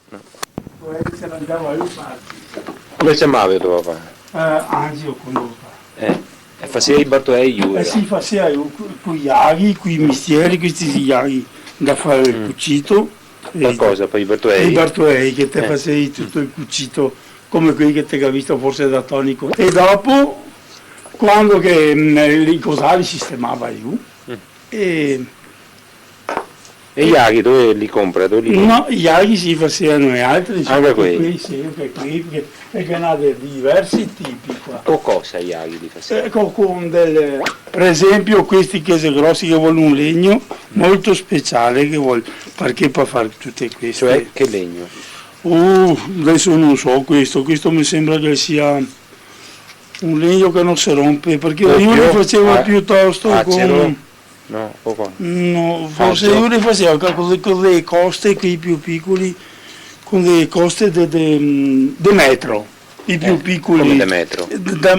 No. Se l'andava io Come si chiamava tuo papà? Angelo Condotta. E faceva i Bartolei io. Si faceva con gli aghi, con i mestieri, questi aghi da fare il cucito. Qualcosa per i Bartolei? I Bartolei che te facevi tutto il cucito come quelli che ti ho visto forse da Tonico. E dopo, quando che i cosali sistemava io, e gli aghi dove li compra? No, gli aghi si facevano e altri. Anche quelli? Sì, anche qui, perché ne ha diversi tipi qua. O cosa gli aghi li faceva? Con delle, per esempio questi che sono grossi che vogliono un legno molto speciale che vuole, perché per fare tutte queste. Cioè che legno? Adesso non so questo mi sembra che sia un legno che non si rompe, perché io li facevo piuttosto con... No, poco. No, forse io li facevo con delle coste qui più piccoli, con delle coste di metro, i più piccoli. Come di metro?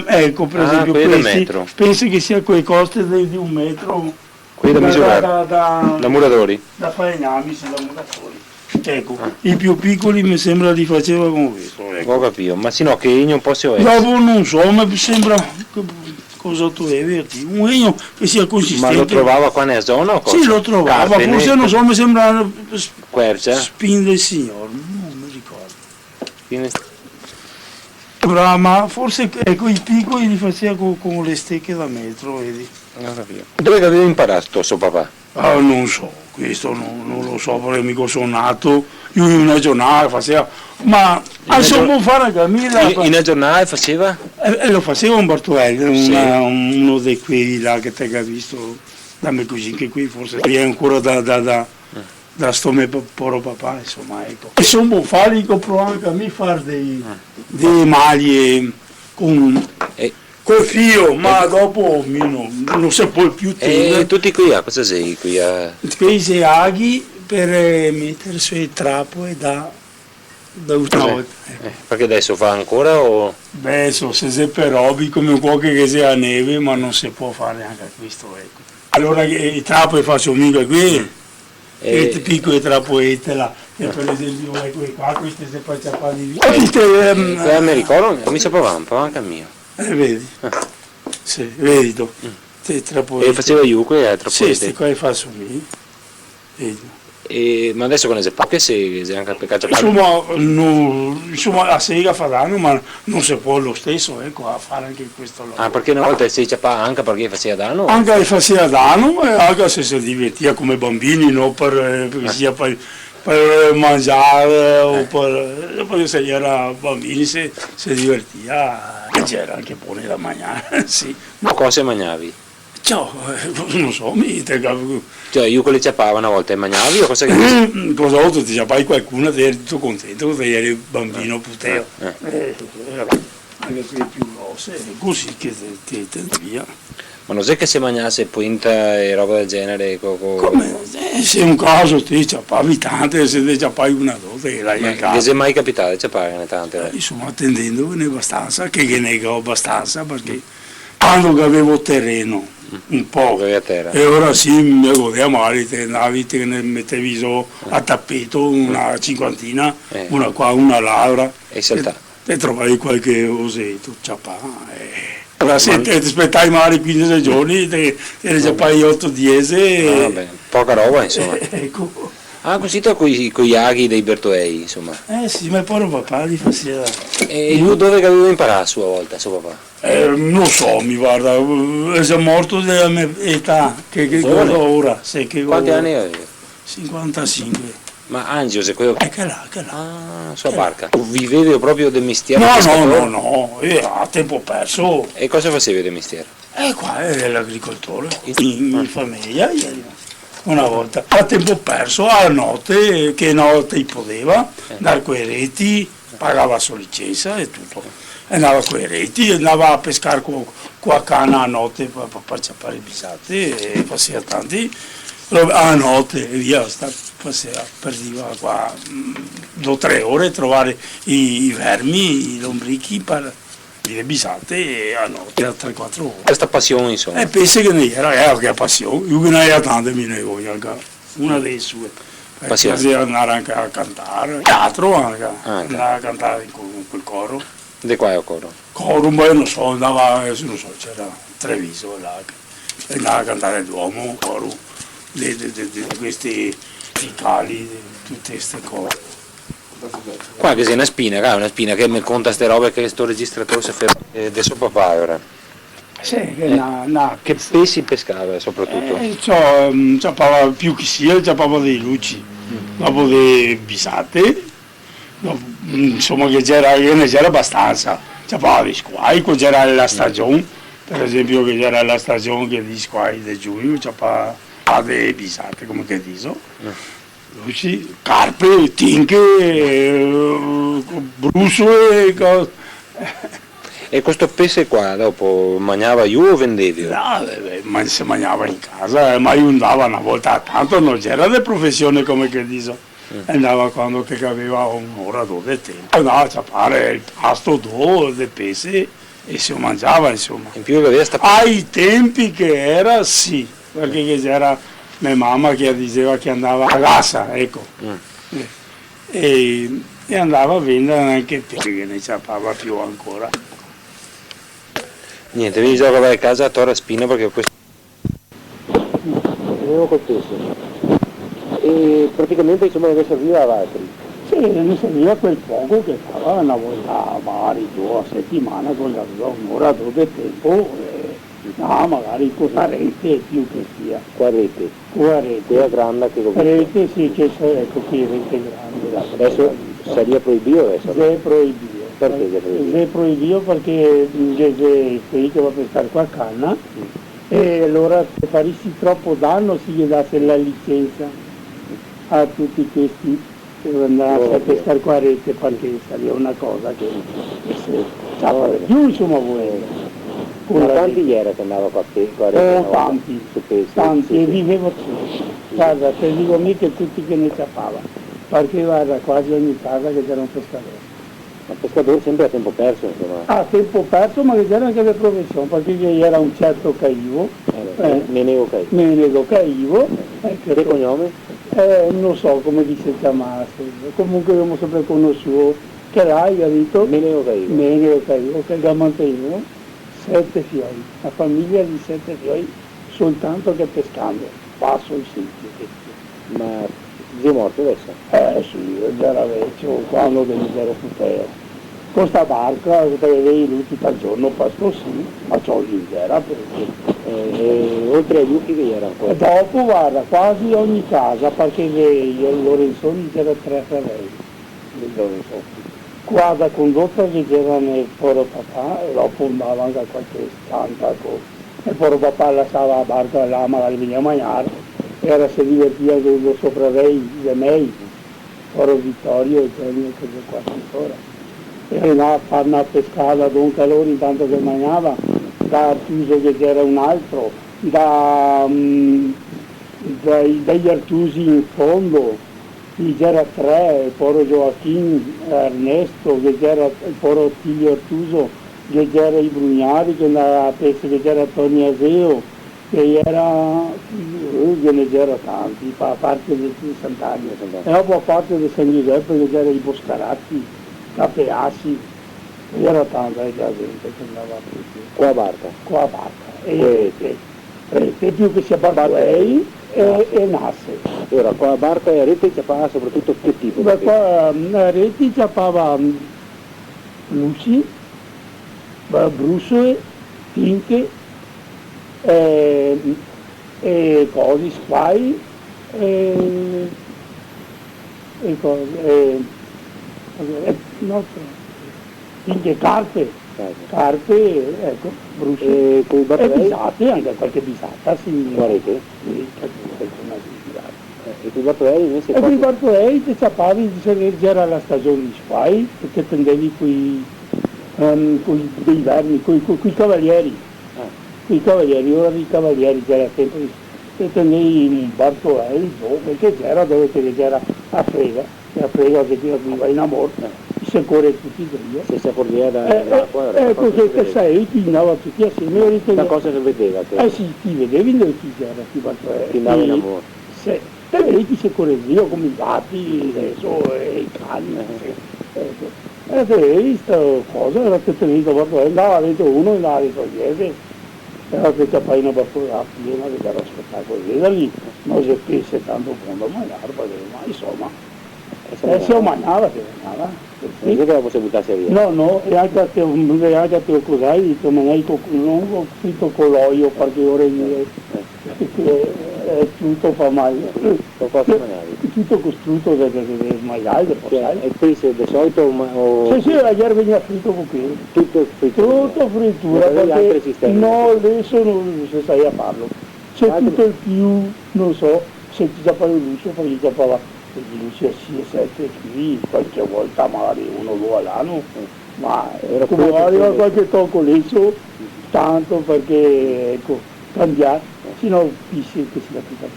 Ecco, per esempio questi, penso che sia quelle coste di 1 metro. Quelli da misurare? Da muratori? Da falegnami, da muratori. Ecco, i più piccoli mi sembra li faceva con questo. Ecco. Ho capito, ma se no che legno un po' si è? Dopo non so, mi sembra... Cosa tu devi dire? Un legno che sia consistente. Ma lo trovava qua nella zona o cosa? Sì, lo trovava, forse non so, mi sembra Quercia? Spin del Signore, non mi ricordo. Ma forse ecco, i piccoli li faceva con le stecche da metro, vedi? Non capito. Dove avevi imparato suo papà? Non so, questo non lo so, perché mica sono nato, io in una giornata faceva, ma adesso può fare anche a Camilla. In una giornata faceva? Lo faceva un Bartolelli, uno di quelli là che ti ha visto da me così, che qui forse è ancora da sto mio povero papà, insomma, ecco. E sono buffali che provo anche a me fare delle maglie col fio, ma dopo non si può più tenere. E tutti qui a cosa sei qui a? Questi aghi per mettere sui trappoe da ultima volta. Perché adesso fa ancora o? Beh, se sei per hobby come qualche che sia neve, ma non si può fare anche questo, ecco. Allora i trappoe faccio mica qui, e piccoli trappoette là. E per esempio qua, queste si facciano di via. Mi ricordo, mi sapevamo, anche a mio. Vedi? Sì, vedi tu. E faceva io qui a trappoette? Sì, questi qua li faccio io. Vedi? Ma adesso con le pacche si anche per caccia insomma la sega fa danno, ma non si può lo stesso, ecco, a fare anche questo lavoro. Perché una volta si ciapava anche perché faceva danno? Anche faceva danno e anche se si divertiva come bambini, no? Perché sia per mangiare o perché se era bambini si divertiva, c'era anche buone da mangiare, sì. Ma cosa mangiavi? Ciao, non so, Cioè io con le ciappava una volta e mangiavi o cosa che? Cosa altro ti ciappai qualcuno ti eri tutto contento che eri bambino puteo. Anche quelli più grosse, così che ti via. Ma non è che se mangiasse punta e roba del genere? Come? Se è un caso ti ciappavi tante, se ti ciappai una dote che l'hai a casa. Non è mai capitato di ciapparne tante? Insomma, attendendone abbastanza, che ne ho abbastanza, perché quando avevo terreno, un po', e ora sì, mi godeva male, te andavi, te ne mettevi so a tappeto una cinquantina, una qua, una là, e trovavi qualche osetto, ciappà. Ora se ti aspettavi magari 15 giorni, te ne ciappai 8-10. Poca roba insomma. Ecco. Così con gli aghi dei Bertoei, insomma. Sì, ma poi papà li faceva. E lui dove aveva imparato a sua volta, suo papà? Non so, mi guarda, è morto della mia età, che guardo ora. Quanti anni aveva? 55. Ma Angelo, se quello... Che là. Sua barca. Vivevi proprio del mestiere? No, a tempo perso. E cosa facevi del mestiere? Qua è l'agricoltore, in famiglia, una volta. A tempo perso, a notte, che notte poteva, andare con i reti, pagava sua licenza e tutto. Andava con i reti, andava a pescare con a canna a notte per ciappare i bisate e faceva tanti. A notte e via, perdiva qua 2 o 3 ore a trovare i vermi, i lombrichi per le bisate e a notte a 3-4 ore. Questa passione insomma. Penso che ne era che passione, io che ne era tante mi ne voglio, una delle sue. E Passione. piaceva andare anche a cantare, teatro anche, Anche. andare a cantare con quel coro. Di qua è il coro. Coro, ma io non so, andava, adesso non so, c'era Treviso là, che andava a cantare Duomo, coro, di questi musicali, di tutte queste cose. Qua che sei una spina che mi conta ste robe che sto registratore si ferma adesso papà ora. Sì, che Che pesci pescava soprattutto. c'aveva più che sia, c'aveva dei luci, dopo delle bisate, insomma che ne c'era abbastanza, c'aveva dei squai, quando c'era la stagione, per esempio che c'era la stagione che di squai di giugno, c'aveva delle bisate, come che dico, luci, carpe, tinche, brusole, E questo pesce qua dopo mangiava io o vendevi? ma si mangiava in casa, ma io andavo una volta a tanto, non c'era di professione come che dico. Andava quando che aveva un'ora o due di tempo, andava a fare il pasto del pesce e si mangiava insomma. In più che aveva sta Ai tempi che era sì, perché che c'era mia mamma che diceva che andava a Gassa, ecco. E andava a vendere anche il pesce che ne sapeva più ancora. niente, vedi già che vai a casa a Torre Spina perché questo. Andiamo col pesce. E praticamente insomma non serviva ad altri. Sì, mi serviva quel poco che stava una volta magari 2 a settimana con la un'ora o due di tempo, no, magari con la rete più che sia. Qua rete. Con la rete. Quella grande che ho visto. Rete sì, che ecco qui rete grande. Adesso sarebbe proibito adesso? Se proibito. Perché è proibito? Se proibito perché qui che va a pescare qua a canna e allora se farissi troppo danno si gli dasse la licenza a tutti questi che andavano a pescare qua a rete perché sarebbe una cosa che se più insomma voleva. Ma tanti ieri che andava qua a pescare? Oh, tanti, e vivevo tutti. Guarda, te dico mica tutti che ne sapeva, perché guarda quasi ogni casa che c'era un pescatore. Ma pescatore sempre a tempo perso insomma? A tempo perso, ma che c'era anche le professioni, perché era un certo Caivo, Menego Caivo, Che cognome? non so come si chiamasse, comunque abbiamo sempre conosciuto, che hai capito? Menego Caivo. Menego Caivo, che ha mantenuto 7 fiori, una famiglia di 7 fiori, soltanto che pescando, passo i siti. Ma zio morto adesso? Sì, era vecchio, quando ero futero. Con sta barca, avevi lui tutto il giorno, pasto sì, ma c'ho l'intera perché. Oltre agli Lucchi che era E dopo, guarda, quasi ogni casa, perché io Lorenzoni c'era 3 fratelli, qua da condotta che c'erano il poro papà e dopo andava anche a qualche stanta. Il poro papà lasciava la barca là, magari veniva a mangiare, era si divertiva con lo sopravvei dei miei, poro Vittorio e Genio che c'è qua ancora. E andava a fare una pescata con calore intanto che mangiava, da Artuso che c'era un altro, dagli Artusi in fondo, c'era 3, il poro Gioacchino, Ernesto, che c'era il poro Attilio Artuso, che c'era i Brugnari, che andava a pesca, che c'era Tony Aseo, che ne c'era tanti, a parte di Sant'Agno, e dopo a parte di San Giuseppe che c'era i Boscaratti, Capeassi, era tanta la gente che andava a pesca. Qua a barca? Qua a barca, e più che sia Barbarei e Nasse. Ora, qua a barca e a rete ci fa soprattutto che tipo? Beh, qua a reti c'aveva luci, brusole, tinche, e cose, squai, e cose, tinche, carpe, ecco, brusole, E con i e barbarei? bisate, anche qualche bisata, sì. Qua a rete? Sì, qualcuna bisata. E con i barbarei invece E con i barbarei ti sappavi, c'era la stagione di squai, e ti prendevi dei vermi, quei cavalieri. I cavalieri, ora dei cavalieri c'era sempre, e tenevi un bartolei, perché c'era dove c'era a frega che ti arriva in amore, si corre tutti due. se si accorgeva dall'acqua, Ecco che sei, ti andava tutti assieme. una cosa che vedeva che Sì, ti vedevi dove chi c'era, ti bartolei. ti andava in amore. Sì, E vedi se correggio come i gatti adesso e i cani. E vedi questa cosa, era che tenuto, andava dentro uno e andava dentro gli altri. Era che poi una battuta piena che era spettacolo. E da lì non si pensa tanto fondo a mangiare, ma insomma, si mangiava, si mangiava. Non è che la posso buttare via. No, e anche a te cos'hai, non ho scritto con l'olio perché ora è tutto fa male. Tutto costruito da maiale, E poi se di solito sì, ieri veniva fritto con quello. tutto frittura. Tutto frittura, perché no, adesso non si sa a farlo. C'è tutto il più, non so, se ti già fare l'uscio, perché già fa l'uscio a 6-7 kg, qualche volta magari 1 o 2 all'anno, ma come arriva qualche tocco lesso, tanto perché ecco, cambiare, se no pisci che si capisce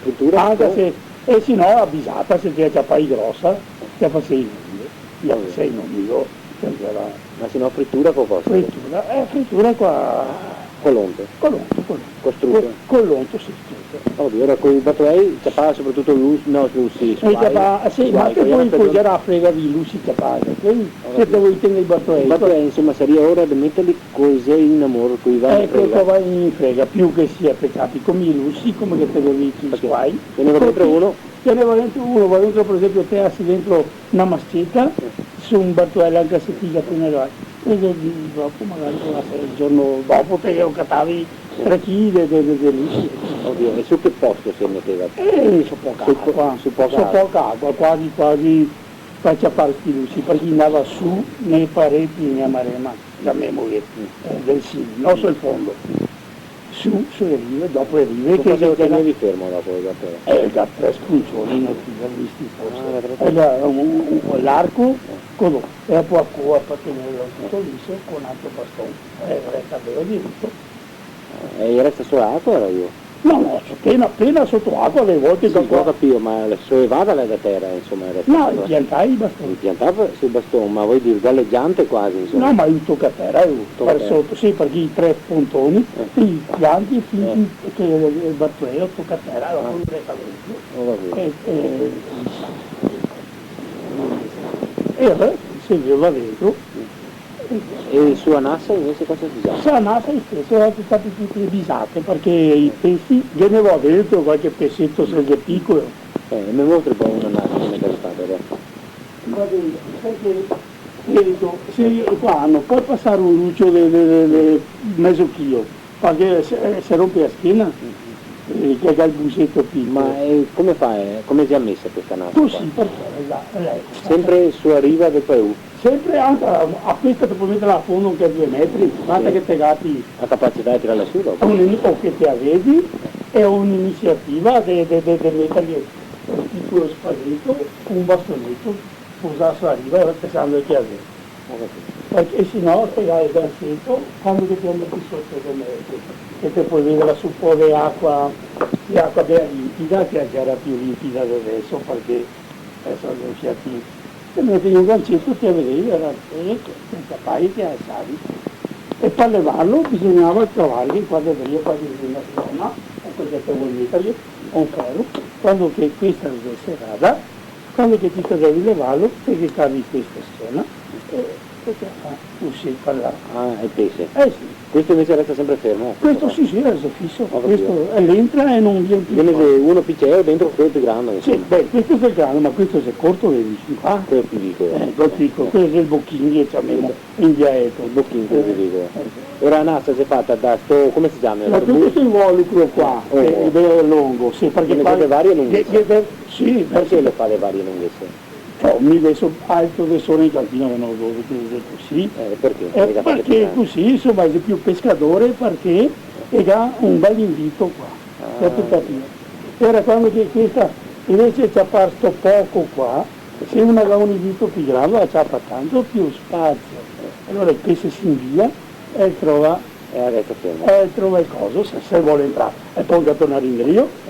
Frittura? anche se, e se no avvisata, se ti fai grossa, ti fa 6 mille, ti fa 6 non io, Ma se no frittura con cosa? frittura qua, Colonte. Costruito. con l'onto si Oddio, ora con i battuei ci parla soprattutto Lucy, sì, ma che poi poggerà frega di luci capare, se vuoi tenere i battuei. I battuei insomma sarebbe ora di metterli così in amore, con i vari Ecco, va in frega, più che sia peccati, come i luci, come che te lo dici, i guai. Teneva dentro uno? Teneva dentro uno, va dentro per esempio te assi dentro una mascetta, su un battuello anche se ti appena là. E dopo magari il giorno dopo te lo catavi 3 kg di luci. Oddio, e su che posto si metteva? Su poca acqua, quasi faccia parte di luci, perché andava su nei pareti in Amarema, da me moglie, del Sini, non sul fondo. Su le rive, dopo le rive che lo tenevi fermo dopo il battuello? Da 3 spuncioni, non ti ho visti forse. L'arco, e poi a cuore per tenerlo tutto liso con altro bastone. Resta bello diritto. E resta solo acqua era io? No, appena sotto acqua, alle volte... Sì, ho capito, ma sollevava da terra, insomma? No, piantai i bastoni. Piantava sul bastone, ma vuoi dire galleggiante quasi, insomma? No, ma io tocca a terra, per sotto, sì, perché i 3 pontoni, i pianti finti che il battuello tocca a terra, dopo non resta dentro. E si leva dentro. E su Anassa invece cosa si fa? Su Anassa spesso sono state tutte bisate, perché i pesci, io ne va dentro qualche pezzetto se è piccolo. Mi mostri un po' un Anassa come è stato adesso. Va bene, perché vedo, se qua hanno, puoi passare un luccio di mezzo chilo, perché se rompe la schiena, che ha il busetto piccolo. Ma come fai? Come si è messa questa Anassa? Così, perché lei. Sempre sulla riva del Perù? Sempre anche a questa ti puoi mettere a fondo anche a 2 metri, basta che pegati la capacità di tirarla su dopo? O che ti avvedi è un'iniziativa di mettergli un piccolo spaghetto con un bastonetto, posare sulla riva pensando che avvedi. Perché se no pegare il ganzetto, quando ti metti sotto che ti puoi vedere su un po' di acqua ben limpida, che già era più limpida di adesso, perché adesso sono fiati. Se metti un gancetto ti vedevi, era senza pai che alzavi. E per levarlo bisognava trovare quando veniva quasi una zona, ecco che te vuoi mettergli un ferro, quando che questa è serrata, quando che ti devi levarlo, devi cavi questa zona e ti fa uscire per là. Ah, è pesce? Sì. Questo invece resta sempre fermo? Questo sì, resta fisso. Questo l'entra e non viene più. Viene uno piccolo dentro quello più grande. Sì, beh, questo è il grande, ma questo è corto, vedi qua. Quello più piccolo. Quello piccolo, questo è il bocchino che abbiamo in dialetto. Il bocchino più piccolo. Ora la nassa si è fatta da sto, come si chiama? Ma tutto questo involucro qua, che è bello lungo, sì, perché ne fa le varie lunghezze? Sì, perché le fa le varie lunghezze? Mi adesso alto adesso in cantina vanno così. Perché? Perché così insomma è più pescatore perché ha un bel invito qua, Era quando che questa invece ci ha fatto poco qua, se uno ha un invito più grande c'ha tanto più spazio. Allora il pesce si invia e trova il coso, se vuole entrare e poi tornare in rio.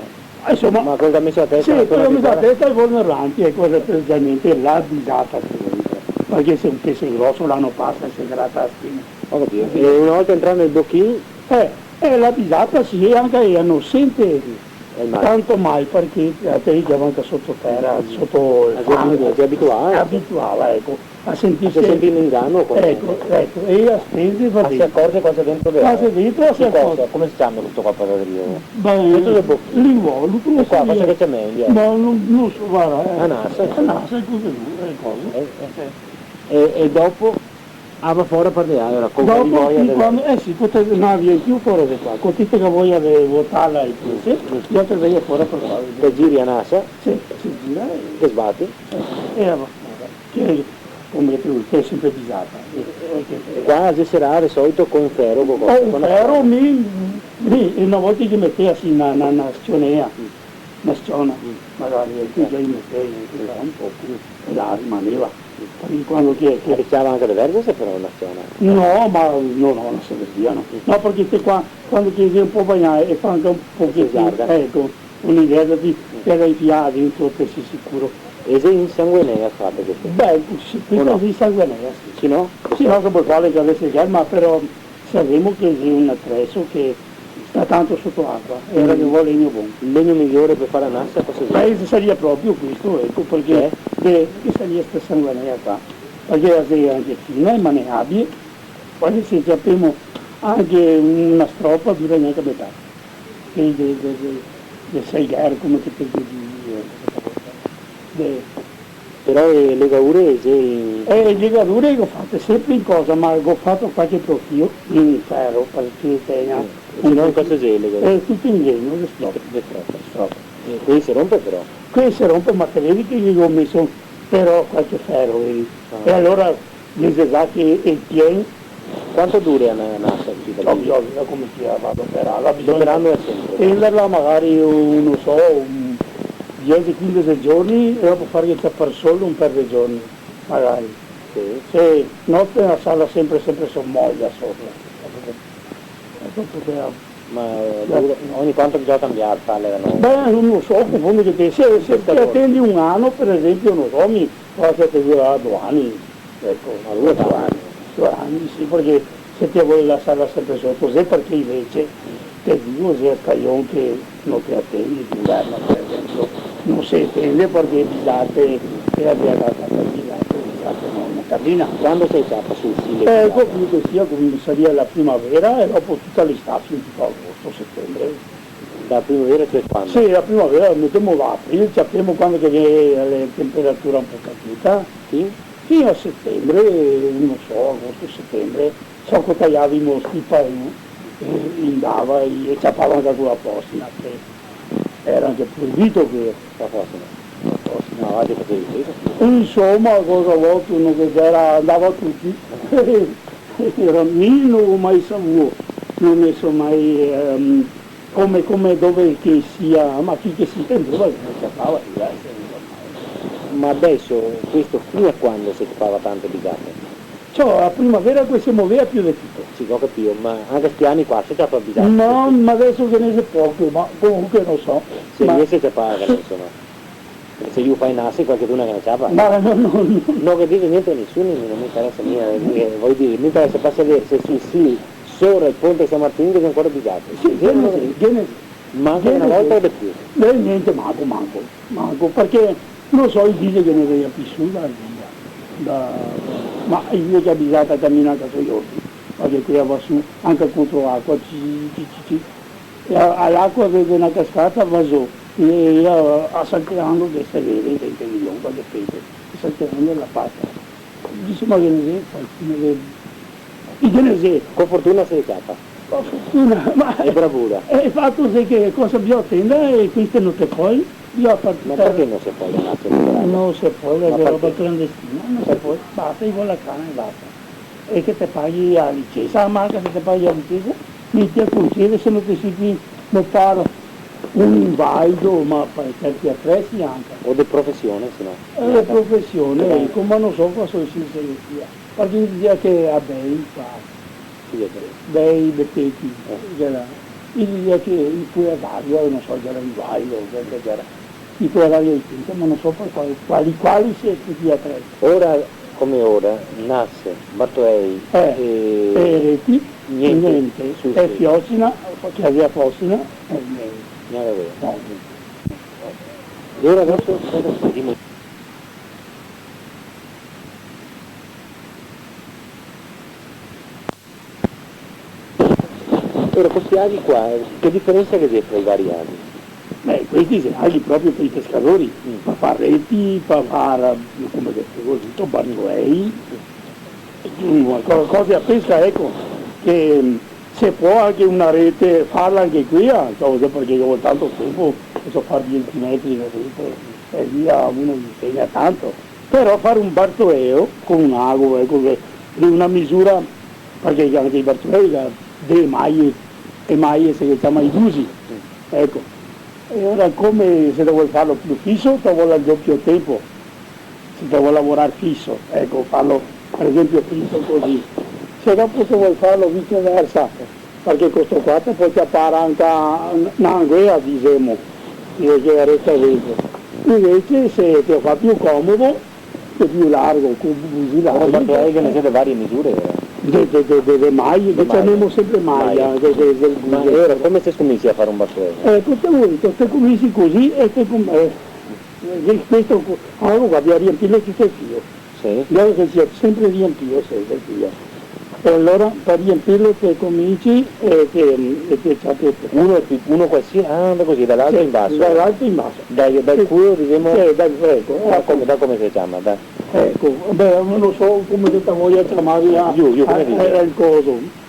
Insomma, ma cosa ha messo la testa? Sì, quello ha messo la testa e vuole avanti, è quella praticamente la bisata, perché se un pesce grosso l'hanno passa e si gratta la spina. E una volta entrato nel bocchino? La bisata sì, anche hanno sempre È il mare. Tanto mai perché a te che avanti sottoterra, sotto il fango, Si abituava. abituava, ecco, a Si sentirsi. sentì in inganno come... Ecco, e a spese va Ma si dentro. accorge cosa dentro le Cosa dentro si accorge. Come si chiama questo qua padario? Beh, l'involucro, E qua cosa che c'è meglio? ma non so, guarda, Anassa. Anassa è così, è così. E dopo va fuori per le allora con Dopo, di voglia delle... quando, sì, potevi non via più fuori di qua, con tutte che voglia di votare ai pezzi, io te vedo fuori per qua. Che giri a Nassa, Sì, si gira che sbatti, e va fuori. Che come tu, che è sempre disata. e qua si sarà di solito con ferro, con Però una volta che metteva sì una scionea, una sciona, magari qui già metteva un po' e là rimaneva. Perché quando che ricciava anche le verze se però una zona. no, ma no, non se ne via, no. No, perché te qua, quando ti sei un po' bagnato e fa anche un pochettino, ecco, un'idea di per i piedi, in tutto sei sicuro. E se in sangue nera fate questo? Beh, questo si sangue nera, sì. Sì, no? Sì, no, che puoi fare che avesse già, ma però sappiamo che è un attrezzo che sta tanto sotto acqua, era che vuole legno buono. Il legno migliore per fare la nassa cosa è? Beh, sarebbe proprio questo, ecco, perché che sarebbe questa sangue nera qua, perché è anche fina e manejabile, poi se abbiamo anche una strofa dura neanche a metà, che del 6 gare, come che per dire. Però le legature Le legature le ho fatte sempre in cosa, ma ho fatto qualche profilo in ferro, perché tenga se no cosa c'è le legature? tutto in legno, le strofe. Qui si rompe però. Qui si rompe, ma te vedi che gli ho messo però qualche ferro, vedi? E allora gli che il pieno, Quanto dura una nassa? bisogna come si vado a operarla, Operando è sempre. tenderla magari, non so, 10-15 giorni e dopo fare il per solo un per dei giorni, magari. Sì. Se notte la sala sempre sommoglia sopra. Ma ogni quanto bisogna cambiare, farle da nuovo? Beh, non lo so, confondo che te, se ti attendi un anno, per esempio, non so, mi faccio che dura 2 anni, ecco, 2 anni. 2 anni, sì, perché se ti vuoi lasciarla sempre sotto, se perché invece te dico se è caglione che non ti attendi d'inverno, per esempio, non si attende perché bisate e abbia la bisate non cammina. Quando sei già su Ecco, più che sia cominceria la primavera e dopo tutta l'estate, tipo agosto, settembre. Da primavera cioè quando? Sì, la primavera mettiamo l'aprile, sappiamo quando che viene la temperatura un po' caduta, Sì? fino a settembre, non so, agosto, settembre, so che tagliavamo stipa andava e ciappavano da quella postina, che era anche proibito che La prossima. No, oggi facevi questo. insomma, cosa volta uno che andava tutti, era non ho mai saputo, non ne so mai come dove che sia, ma chi che si prendeva che non sapeva Ma adesso questo fino a quando si faceva tante bisate? cioè la primavera qui si muoveva più di tutto. Si ho capito, ma anche questi anni qua si fa bisate? No, ma adesso che ne so poco, ma comunque non so. Se ma, riesce a pagare, insomma. Se io fai nassi qualche una che non c'ha ma no. non che dice niente a nessuno, non mi interessa niente, voglio dire, mi interessa per sapere se sì, sopra il ponte San Martino che sono ancora bisate. Sì, viene Manca una volta o di più. Beh, niente, manco, perché non so, dice che non veia più su ma io che abitata a camminare a Toyota, perché qui va su, anche contro l'acqua, all'acqua vede una cascata, va su, e io assaltando che si vede, 20 milioni, qualche pezzo, assaltando la pasta. Dice, ma che ne sei? Con fortuna si scappa. Con fortuna, ma È bravura. il fatto è che cosa bisogna attendere e questo non te puoi, io a Ma perché non si può allenarsi? non si può, è Ma roba perché? clandestina, non si può, basta, io voglio la canna e basta. E che te paghi a licenza, la marca che te paghi a licenza, mi ti concede se non ti si non fare un invalido, ma per certi attrezzi anche. O di professione, se no. È la professione, ecco, ma non so cosa si sia. Perché mi diceva che a bei fa, Sì, è vero. bei betteti, mi diceva che il cui avario, non so, c'era invalido, che era il cui avario di tinta, ma non so per quali si è tutti gli attrezzi. Ora, come ora, nasce, Bartolei E reti, niente, niente, sì, e sì. fiocina, che aveva focina, e niente. Nada vero. No. E ora adesso cosa facciamo? Ora questi aghi qua, che differenza che c'è tra i vari aghi? Beh, questi sono aghi proprio per i pescatori, per fare reti, per fare, come detto, così, barnuei, cose a pesca, ecco, che se può anche una rete farla anche qui, perché io ho tanto tempo, so fare 20 metri di rete, e via uno mi impegna tanto, però fare un bartoeo con un ago, ecco, di una misura, perché anche i bartoei, delle maglie, e maglie si chiama i busi, ecco. E ora come se devo farlo più fisso, ti vuole il doppio tempo, se devo lavorare fisso, ecco, farlo per esempio fisso così. Se dopo se vuoi farlo viceversa, perché questo qua poi ti appare anche un'anguea, diciamo, che resta dentro. Invece se ti fa più comodo, è più largo, così largo. Ma che ne siete varie misure, vero? Delle maglie, che chiamiamo sempre maglia. Ma ora come si comincia a fare un bartoeo? Te cominci così e questo allora abbiamo riempito tutto il filo. Sì. Devo che sia sempre riempito, sempre il filo. E allora per riempirlo te cominci e ti c'è Uno qualsiasi, così, dall'alto in basso. Dall'alto in basso. Dal culo, diciamo, Ecco, come si chiama? Dai. ecco, beh, non so come te voglia chiamare il coso.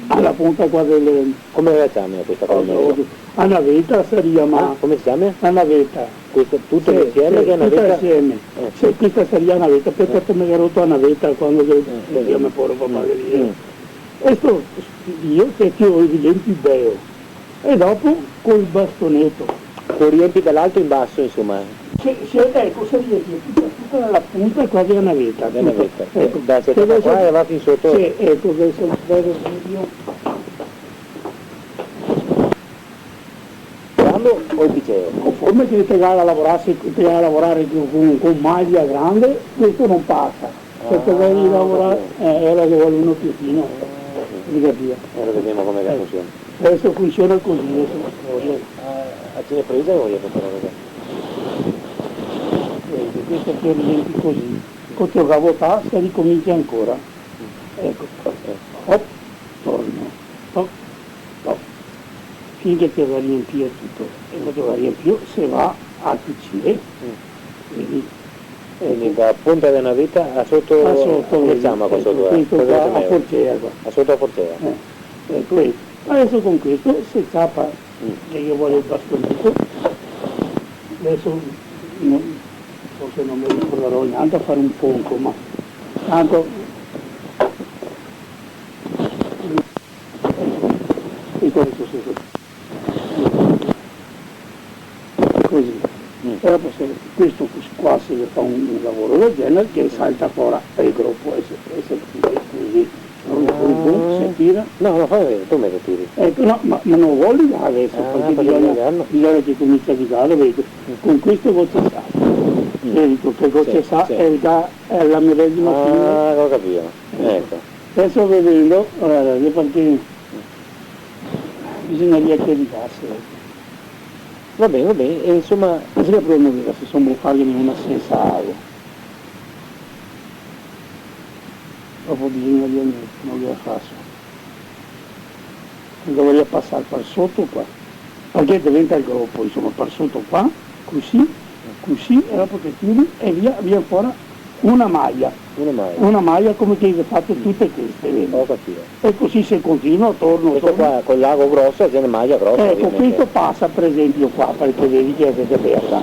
Alla punta qua delle... Come la chiami questa cosa? A navetta si chiama... Come si chiama? A navetta. Questo tutto insieme che è una tutto vita? insieme. Se questa sarebbe una navetta, perché mi ero rotto a navetta quando io mi porto a fare. Questo io che ti ho riempi bene. E dopo col bastonetto. Lo riempi dall'alto in basso, insomma. Ecco, se riempi tutta la punta qua della navetta. Della navetta. Ecco. Da sotto qua e va fin sotto. Sì, ecco, adesso vedo io. O il piceo? Conforme che te va a lavorare con maglia grande, questo non passa. Se te devi lavorare, era che vuole uno più fino, mi capire. Ora vediamo come funziona. Adesso funziona così, adesso. A ce l'hai presa o voglio questa cosa? Vedi, questo che riempi così. Quando lo cavotà si ricomincia ancora. Ecco, hop, torno, hop, hop. Finché ti va a riempire tutto. E quando va a riempire si va a cucire. Vedi? Quindi da punta della navetta a sotto, come chiama qua sotto? Questo qua a forcea qua. A sotto a forcea. Ecco, adesso con questo si scappa, che io voglio il bastonetto. Adesso forse non mi ricorderò neanche a fare un ponco, ma tanto e questo così. E dopo questo qua si fa un lavoro del genere che salta fuori e il gruppo e se così si tira. No, lo fai vedere, tu me lo tiri. Ecco, no, ma non vuole ligare adesso, perché bisogna che comincia a ligare, vedi, con questo gocce sa. Vedi, che gocce sa è la medesima fine. Lo capivo, ecco. Adesso vedendo, guardate, perché bisogneria che ligasse. Va bene, e insomma... Così la prima volta se sono fargli una senza acqua. Dopo bisogneria non lo faccio. Dovrei passare per sotto qua, perché diventa il gruppo, insomma, per sotto qua, così, e dopo che chiudi e via fuori una maglia. Una maglia come che hai fatto tutte queste, vedi? Ho capito. E così se continua, torno. Questo qua con l'ago grosso c'è una maglia grossa. Ecco, questo passa per esempio qua, perché vedi che avete aperta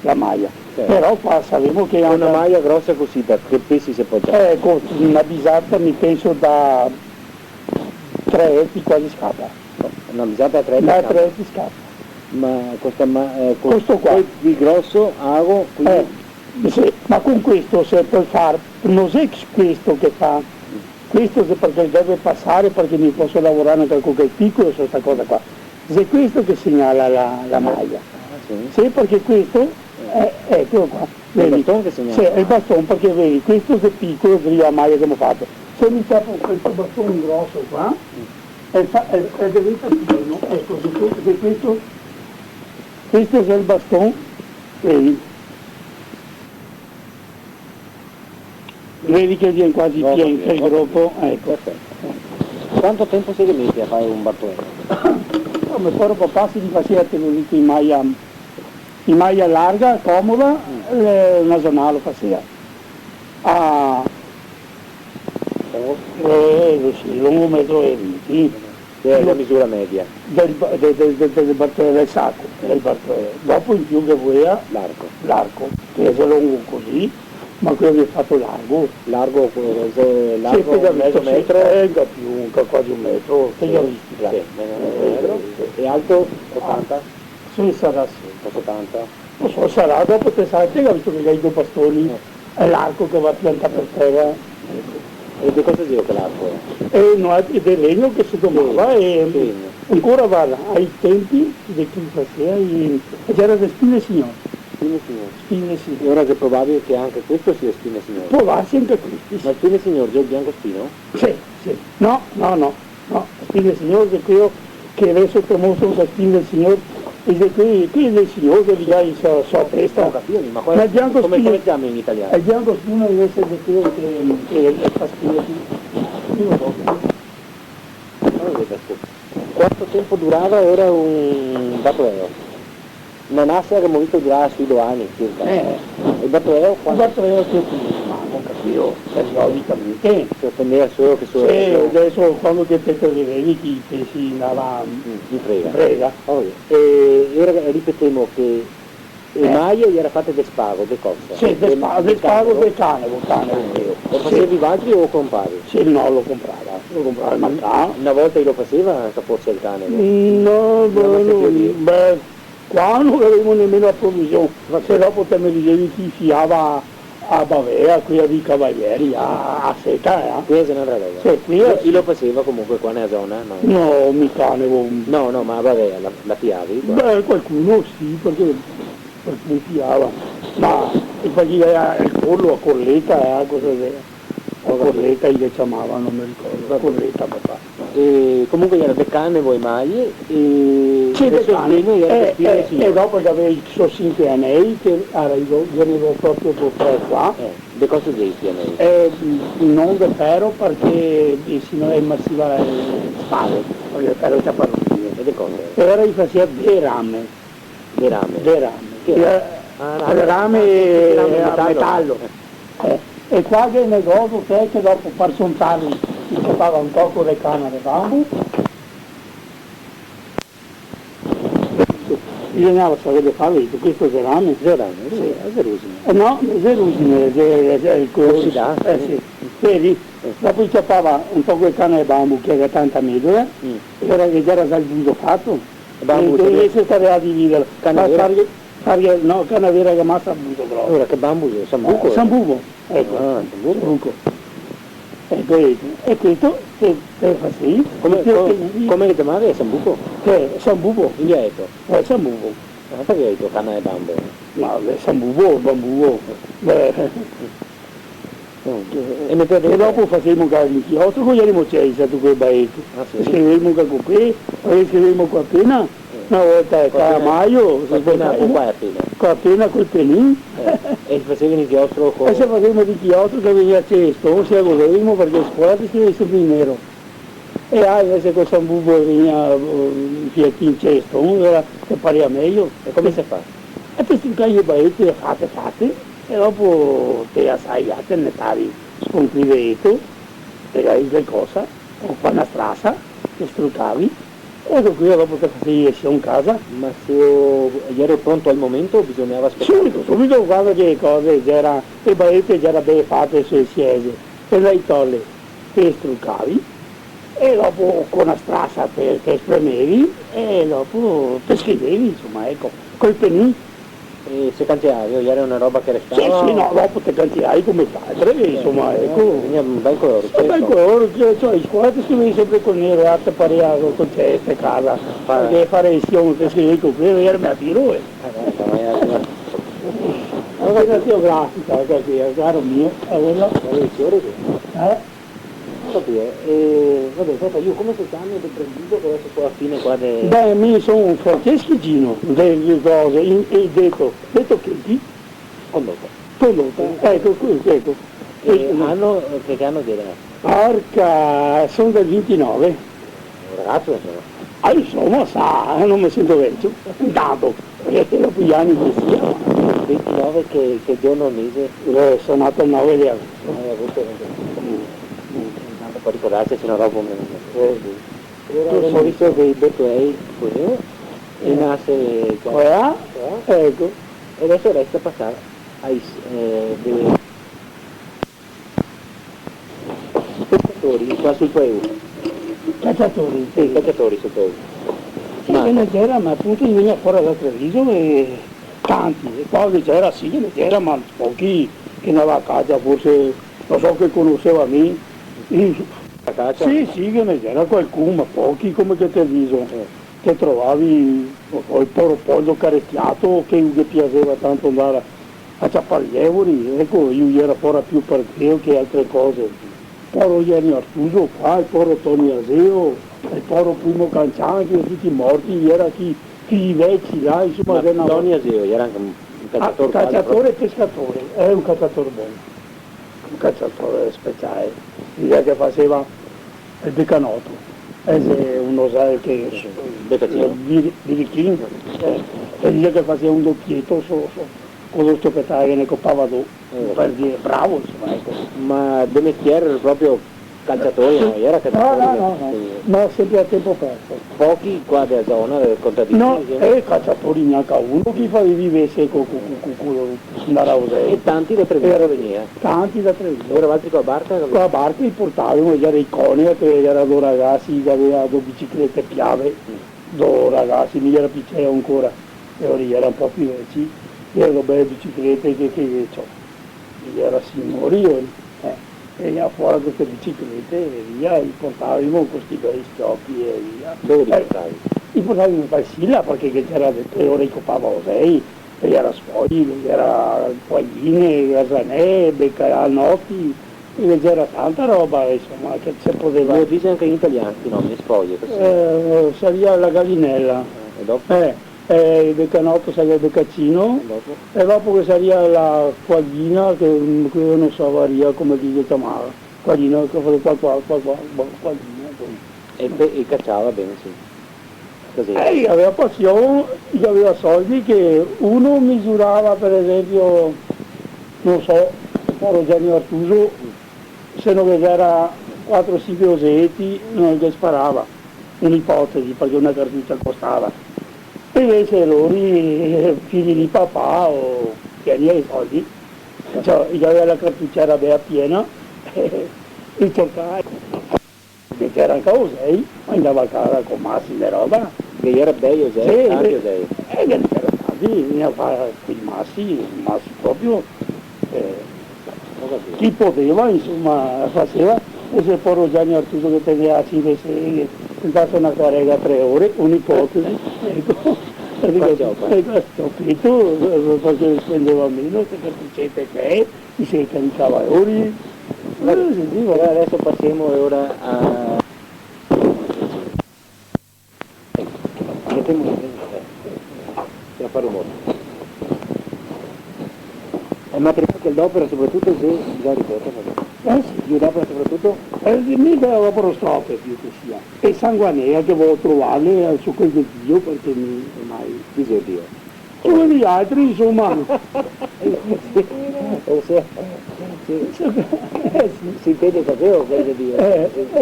la maglia. Però qua sappiamo che una maglia grossa così, da che pesi si può già? Ecco, una bisata mi penso da 3 etti quasi scappa. Una bisata da 3 etti? Da 3 etti scappa. Ma questo qua di grosso ago, quindi... sì, ma con questo se puoi fare, non è questo che fa, questo perché deve passare perché mi posso lavorare anche con quel piccolo su questa cosa qua. Se questo che segnala la maglia. Sì, perché questo è, eccolo qua. Vedi, il bastone che segnala? Sì, è il bastone perché vedi, questo è piccolo, che la maglia che abbiamo fatto. Se mi tappo questo bastone grosso qua, è diventa pieno, ecco, se questo Questo è il bastone, vedi? Vedi che viene quasi No, pieno ok, il gruppo, ecco. Perfetto. Quanto tempo si rimette a fare un bartolino? Come poi papà si faceva tenere in maglia larga, comoda, una giornata lo faceva. Ah, sì, lungo 1,20 m. Che è la misura media, del bartolone del sacco, del bartolone. Dopo in più che voleva l'arco. che è lungo così, ma quello che è fatto largo. Largo Sì, che mezzo metro, più, quasi un metro, che gli ho visti là. sì, mezzo metro. E alto 80? Sì, sarà 80? non so, sarà, dopo te sai, te hai visto che hai due bastoni, è l'arco che va piantato per terra. E di cosa gioca l'arco? E no, è del legno che si domava e Sì. ancora va là, ai tempi di chi faceva, e c'era le spine signore, Spine signor. spine E signore. ora che è probabile che anche questo sia spine signor. Può darsi anche questi. Ma spine signor già il bianco spino? Sì, sì. No, spine signore che quello che adesso promosso la spina del signore, e qui è del signore che gli dai sua testa. Non capivo, ma Ma il bianco come spino, chiami in italiano? il bianco spino deve essere di quello che fa spine io non so. Quanto tempo durava ora un bartoleo? Una nassa che abbiamo visto durare sui 2 anni circa. Il bartoleo Il quanto bartolone che ma non capivo, periodicamente. dipendeva solo che solo Sì, adesso quando che te vedi che si andava mi frega. prega. Oh, e ora ripetiamo che le maglie era fatte di spago, di cosa? Sì, del spago del cane, io. Lo facevi vagri o compravi? Sì, no, lo comprava il mercato. Una volta io lo faceva, forse il cane. No, beh, qua non avevamo nemmeno la provvisione, se dopo te mi dicevi chi fiava a Bavea, qui a Di Cavalieri, a Seta, Qui è un'altra roba. Sì, qui Io lo faceva comunque qua nella zona, no? no, mica ne No, ma vabbè, la piavi? beh, qualcuno sì, perché mi fiava, ma perché era il pollo a colletta, cosa era? A colletta gli chiamavano, non mi ricordo, a colletta papà. E comunque era del cane voi maglie e Sì, adesso il legno era per spine e signore. dopo che avevo i suoi 5 anelli, che venivo proprio per qua, di cosa dei pianeti? non del ferro perché se no immersiva le spalle, perché il ferro c'è parrucchino. E di cosa? E ora gli faceva dei rame, Dei rame. Che il rame a metallo. E qua che negozio c'è che dopo per sontarli si trovava un tocco di canna di bambù, bisognava sapere fare questo è rame. Sì, è verissimo. No, zerusine, il Ossidato? sì. Vedi, dopo chiappava un po' quel cane di bambù che era tanta medola, era che già era già il buso fatto, Bambù, e deve essere a dividere. Canna vera? No, canna vera che massa buso grosso. Ora che bambù è? Sambuco? Sambuco, ecco, Sambuco. sambuco. E questo che fa sì, Come che chiamavi? È Sambuco? che è sambuco, Io ho detto. è sambuco. Perché hai detto canna e bambù? Ma è sambuco, bambuco. E mi E dopo facevamo l'inchiostro con gli animocei, tu quei baetti. Scrivevamo che con qui, poi scrivevamo qua appena, una volta a maio, appena col penin, e facevi l'inchiostro con... e se facevamo l'inchiostro che veniva a cesto, se godevamo perché a scuola ti scrivevi sempre in nero. E invece con Sambuco veniva in cesto, era che pariva meglio. E come si fa? E ti scrivevi i baetti, fate, e dopo te sai, te ne stavi sconfideto, legavi qualcosa, o fa una strasa, che struccavi, e qui dopo te facevi in casa. Ma se ero pronto al momento bisognava aspettare? Subito quando che cose c'era, le baette già ben fatte sulle siese, e lei tolle, te struccavi, e dopo con una strasa te spremevi, e dopo te scrivevi, insomma, ecco, col penì. E se cantiavi, era una roba che restava? Sì, no, dopo te cantirai come padre, insomma, ecco. Quindi è un bel colore. Un bel colore, cioè, in scuola ti scrivevi sempre con nero, altre pariato, con ceste, casa, perché fare istione, ti scrivevi con quello, era mia tiro, Una grafica, che è caro mio, è quello. Vabbè, aspetta, io come si chiama del prendito che adesso qua a fine qua de... Beh, mi sono Franceschi Gino, delle cose, e detto che chi? Condota, ecco, questo, ecco. Anno, che anno chiede? Porca, sono del 29. Un ragazzo insomma. Ah, insomma, sa, non mi sento vecchio, intanto, perché dopo gli anni che sia, 29 che giorno mese? sono nato il 9 di agosto. Agosto. Intanto poi ricordarsi se no dopo ho visto che il Bertolei così e nasce qua. Ecco. E adesso resta passare ai pescatori qua sul paese. Cacciatori. Sì, pescatori sul paese. Sì, che ne c'era, ma appunto io venivo fuori da Treviso e tanti, e poi c'era sì, che ne c'era, ma pochi che andava a casa, forse non so che conosceva me. La caccia? Sì, sì, che ne c'era qualcuno, ma pochi come che Treviso, che trovavi il pollo carecchiato che mi piaceva tanto andare a ciappare gli evoli, ecco, io ero fuori più per Deo che altre cose. Poro Ieni Artuso qua, il poro Toni Aseo, il poro Primo Cancian, che tutti morti, era chi i vecchi là, insomma. Ma Toni Aseo era anche un cacciatore? Cacciatore e pescatore, è un cacciatore buono, un cacciatore speciale, l'idea che faceva il beccanotto, è uno sai che birichino, è l'idea che faceva un doppietto con lo stoppettare che ne coppava dopo. Per dire bravo insomma, ecco. Ma di mestiere era proprio calciatore, no? Era calciatore? No, sempre a tempo perso. Pochi qua della zona del contadino? No, calciatori neanche uno che vivesse con la Rausei. E tanti da Treviso veniva? Tanti da Treviso. Eravate con la barca? Con la barca li portavano, c'era i coni, che erano due ragazzi che avevano due biciclette piave, due ragazzi, mi era piccolo ancora, e ora era un po' più vecchi, erano belle biciclette che ho. Era signori, veniva fuori queste biciclette e via, li portavamo con questi bei schioppi e via. Dove li portavi? Li portavamo in Paesilla perché c'era le ore che occupava Osei, era Sfogli, era Quagline, Gasanè, Beccanotti, e c'era tanta roba insomma che si poteva. Lo dice anche in italiano, i nomi, Sfoglie. Sarebbe la Gallinella. E dopo? Il beccanotto sarebbe il beccacino e dopo che sarebbe la quaglina che non so varia come si chiamava, quaglina che fa quaglina. E cacciava bene, sì. Così. Aveva passione, aveva soldi che uno misurava per esempio, non so, Poro Gianni Artuso, se non era 4-5 osetti non gli sparava, un'ipotesi perché una cartuccia costava. E invece loro, figli di papà o che aveva i soldi, cioè, io avevo la cartucciera bella piena e cercava, che c'era anche Osei, andava a casa con massi e roba. Che era bello Osei, tanti Osei. Che ne c'era tanti, veniva a fare quei massi proprio, chi poteva insomma faceva, e se poi Gianni Artuso che teneva 5 6 tentasse una carrega 3 ore, un'ipotesi, ecco, perché spendeva meno, che cartuccette che mi si caricava ori. Adesso passiamo ora a... a fare rumore. Ma prima che l'opera soprattutto se già ripeto, Sì. io l'opera soprattutto Mica opera strofe più che sia. E Sanguanea che volevo trovarle al suo quel del Dio perché mi mai dice Dio. come gli altri insomma. Si intende sapevo quello di Dio.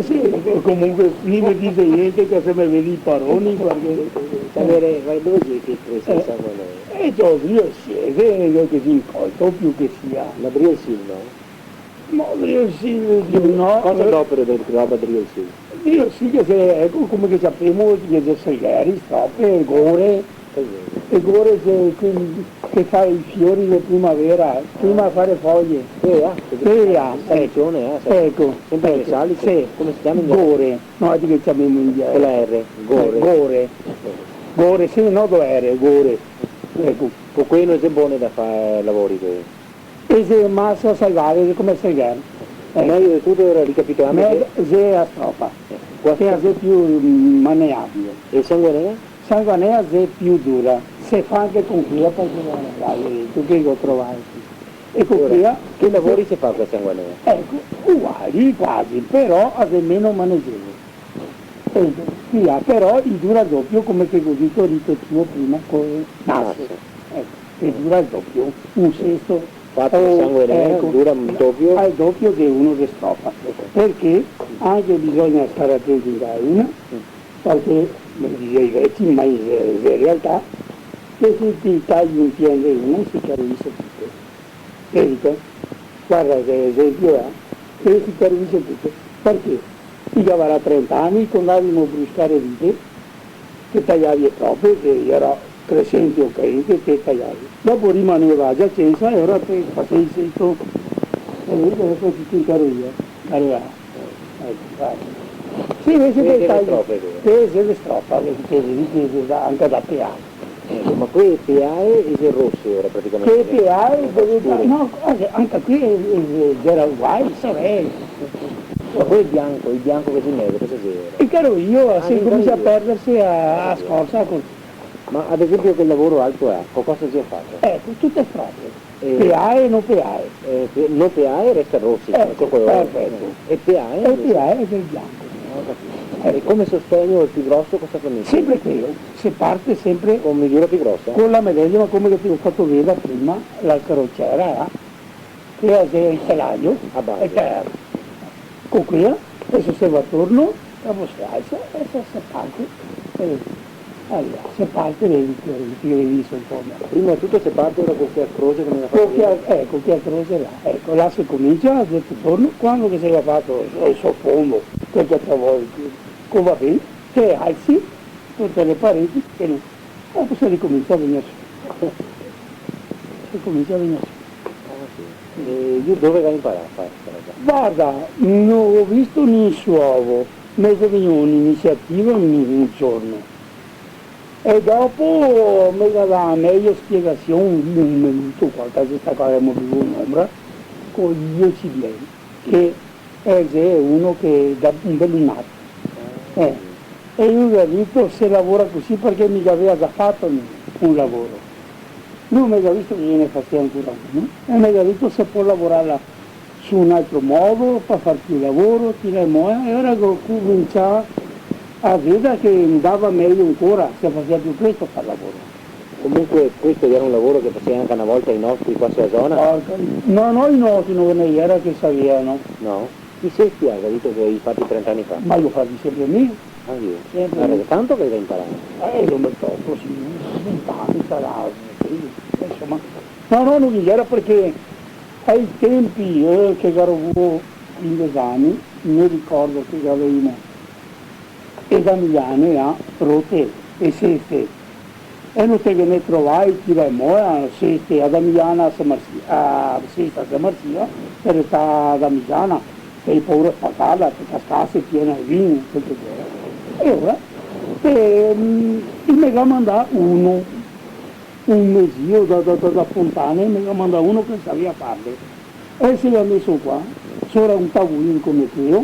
Sì, comunque non mi dite niente che se mi vedi i paroni perché sapere dove c'è che cresce Sanguanea? E ciò Dio siede che si incolto più che sia. La Brielsil no? Ma Dio sì, no. Cosa l'opera del roba Brielsil? Io sì che se, ecco come che sappiamo che c'è Salgheri, Stoppe, Gore, e Gore che fa i fiori di primavera, prima a fare foglie. Ecco, sempre le sali, sì. Come si chiama in Gore, no, di che chiamiamo in con la R, Gore. Gore, sì, no, dove era, Gore. Ecco. Con quello è buono da fare lavori che... E se massa Salgari come Salgari. Meglio di tutto era ricapitolare Se a strofa, che è più maneabile. e il sangue nero? Sanguanea è più dura, se fa anche con quella perché tu che ho trovato. E con quella, Che lavori si fa con il sangue nero? ecco, uguali quasi, però è meno maneggevole. Però il dura doppio come che così ti ho detto tu prima con naso. Ecco, che dura il doppio, un sesto. Fatto il sangue nero, ecco, dura un doppio. Al doppio che uno che strofa. Perché anche bisogna stare attenti in una, perché non direi vecchi, ma in realtà, che se ti tagli un piede uno si carovisce tutto. Vedi? Guarda che esempio è, che si carovisce tutto. Perché? Io avrà 30 anni, quando avevamo bruscare vite, che tagliavi troppo, che era crescente o carente, che tagliavi. Dopo rimaneva già acceso e ora te facevi il senso, e vedi che adesso ti incaro io. Allora, ecco, guarda. Sì, invece che tagli, che se le strofa, che vedi che anche da PA. Ma qui è PA e il rosso ora praticamente. Che PA è dovuto, no, anche qui era uguale, sorelle. Ma poi il bianco che si neve, cosa c'era? E caro io, se in comincia a Italia. perdersi a scorsa così. Ma ad esempio che lavoro alto è? Con cosa si è fatto? Ecco, tutte strofe. Eh, PA e non PA. non PA e resta rossi, Ecco, quello. perfetto. E PA E PA è del bianco. ho capito. E come sostegno il più grosso cosa fa? Sempre quello, si parte sempre Con misura più grossa? con la medesima come che ti ho fatto vedere prima, la carrozzera, che è il telaio, A base. e che con quella, adesso si va attorno, dopo si alza e si parte, allora, si parte vedi che vedi sul fondo. Prima di tutto si parte da questa croce che mi ha fatto vedere. Ecco, che croce là, ecco, là si comincia a dire attorno, quando che si è fatto il sottofondo, perché te vuoi, come va bene, che alzi tutte le pareti, e dopo si ricomincia a venire su. Si comincia a venire su. E io dove vai a imparare a fare questa cosa? Guarda, non ho visto nessuno, ma è venuta un'iniziativa un giorno. E dopo mi dava meglio spiegazione, un minuto, qualcosa sta qua abbiamo visto un'ombra, con io ci viene, che è uno che dà un bel lunato. E io gli ho detto se lavora così perché mi aveva già fatto un lavoro. Lui mi ha visto che gliene faceva ancora uno e mi ha detto se può lavorare su un altro modo, per fare più lavoro, tirare moia, e ora cominciava a vedere che andava meglio ancora, se faceva più presto fare lavoro. Comunque questo era un lavoro che faceva anche una volta i nostri qua sulla zona? No, i nostri non ne era che sapevano, No? Chi sei spiega, detto che hai fatto 30 anni fa? ma io faccio sempre mio. Ah, io? Sempre Guarda, mio. che tanto che hai da imparare. Io mi tocco, sì, 20 anni sarà, insomma. No, non era perché ai tempi che avevo 15 anni, mi ricordo che avevamo esamigliane a rotte e seste. E non te che ne trovai, tira moia, seste ad Amigliana a sesta a Marsia, per restare ad Amigliana, che hai paura di spatarla, che cascasse piena di vino, quel che era. E ora, mi ha mandato un mesio da Fontana, mi ha mandato uno che sapeva farle. E si l'ha messo qua, sopra un tavolino come quello,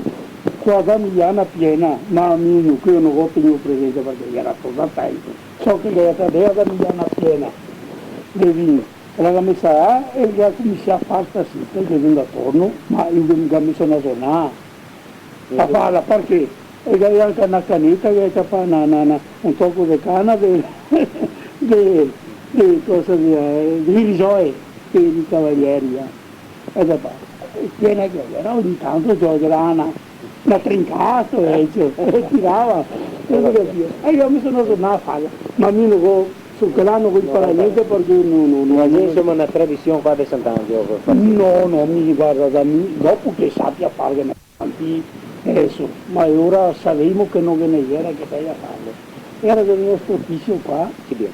qua da Amigliana piena, ma mio che io non ho tenuto presente perché era tutto da tempo. So che lei aveva da Amigliana piena di vino. L'ha messa là e gli ha cominciato a fare sta sita, che viene attorno, ma io mi ha messo una zona a farla perché e aveva anche una canetta che ha fatto un tocco di canna di risoie di cavalleria. E da parte. Piena che era, ogni tanto giocava una trincato e tirava. E io mi sono tornato a fare, ma io non su quell'anno non impara niente perché non Ma c'è insomma una tradizione qua di Sant'Angelo per fare. no, mi guarda da me, dopo che sappia fare tanti adesso, ma ora sapevamo che non ve ne era che sei a farlo. Era del nostro ufficio qua. Ci viene.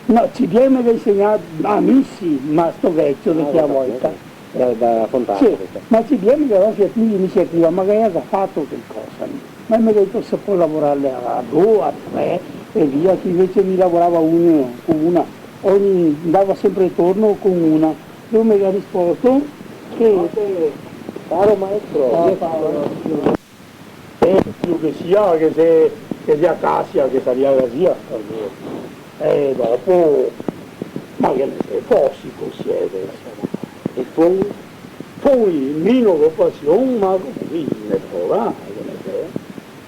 No, ci viene da insegnare a missi, ma sto vecchio di che a volta. Da Fontana Sì, questa. ma ci viene che aveva l'iniziativa, ma che ha già fatto qualcosa. Ma mi ha detto se può lavorare a 2, a 3 e via, che invece mi lavorava uno con una, andava sempre intorno con una. Lui mi ha risposto che Caro maestro, più che sia, che sia Cassia, che sia Gasia, e dopo, ma che ne sei, fossico siete, insomma. e poi Poi meno passione, ma così ne trova, che ne sei,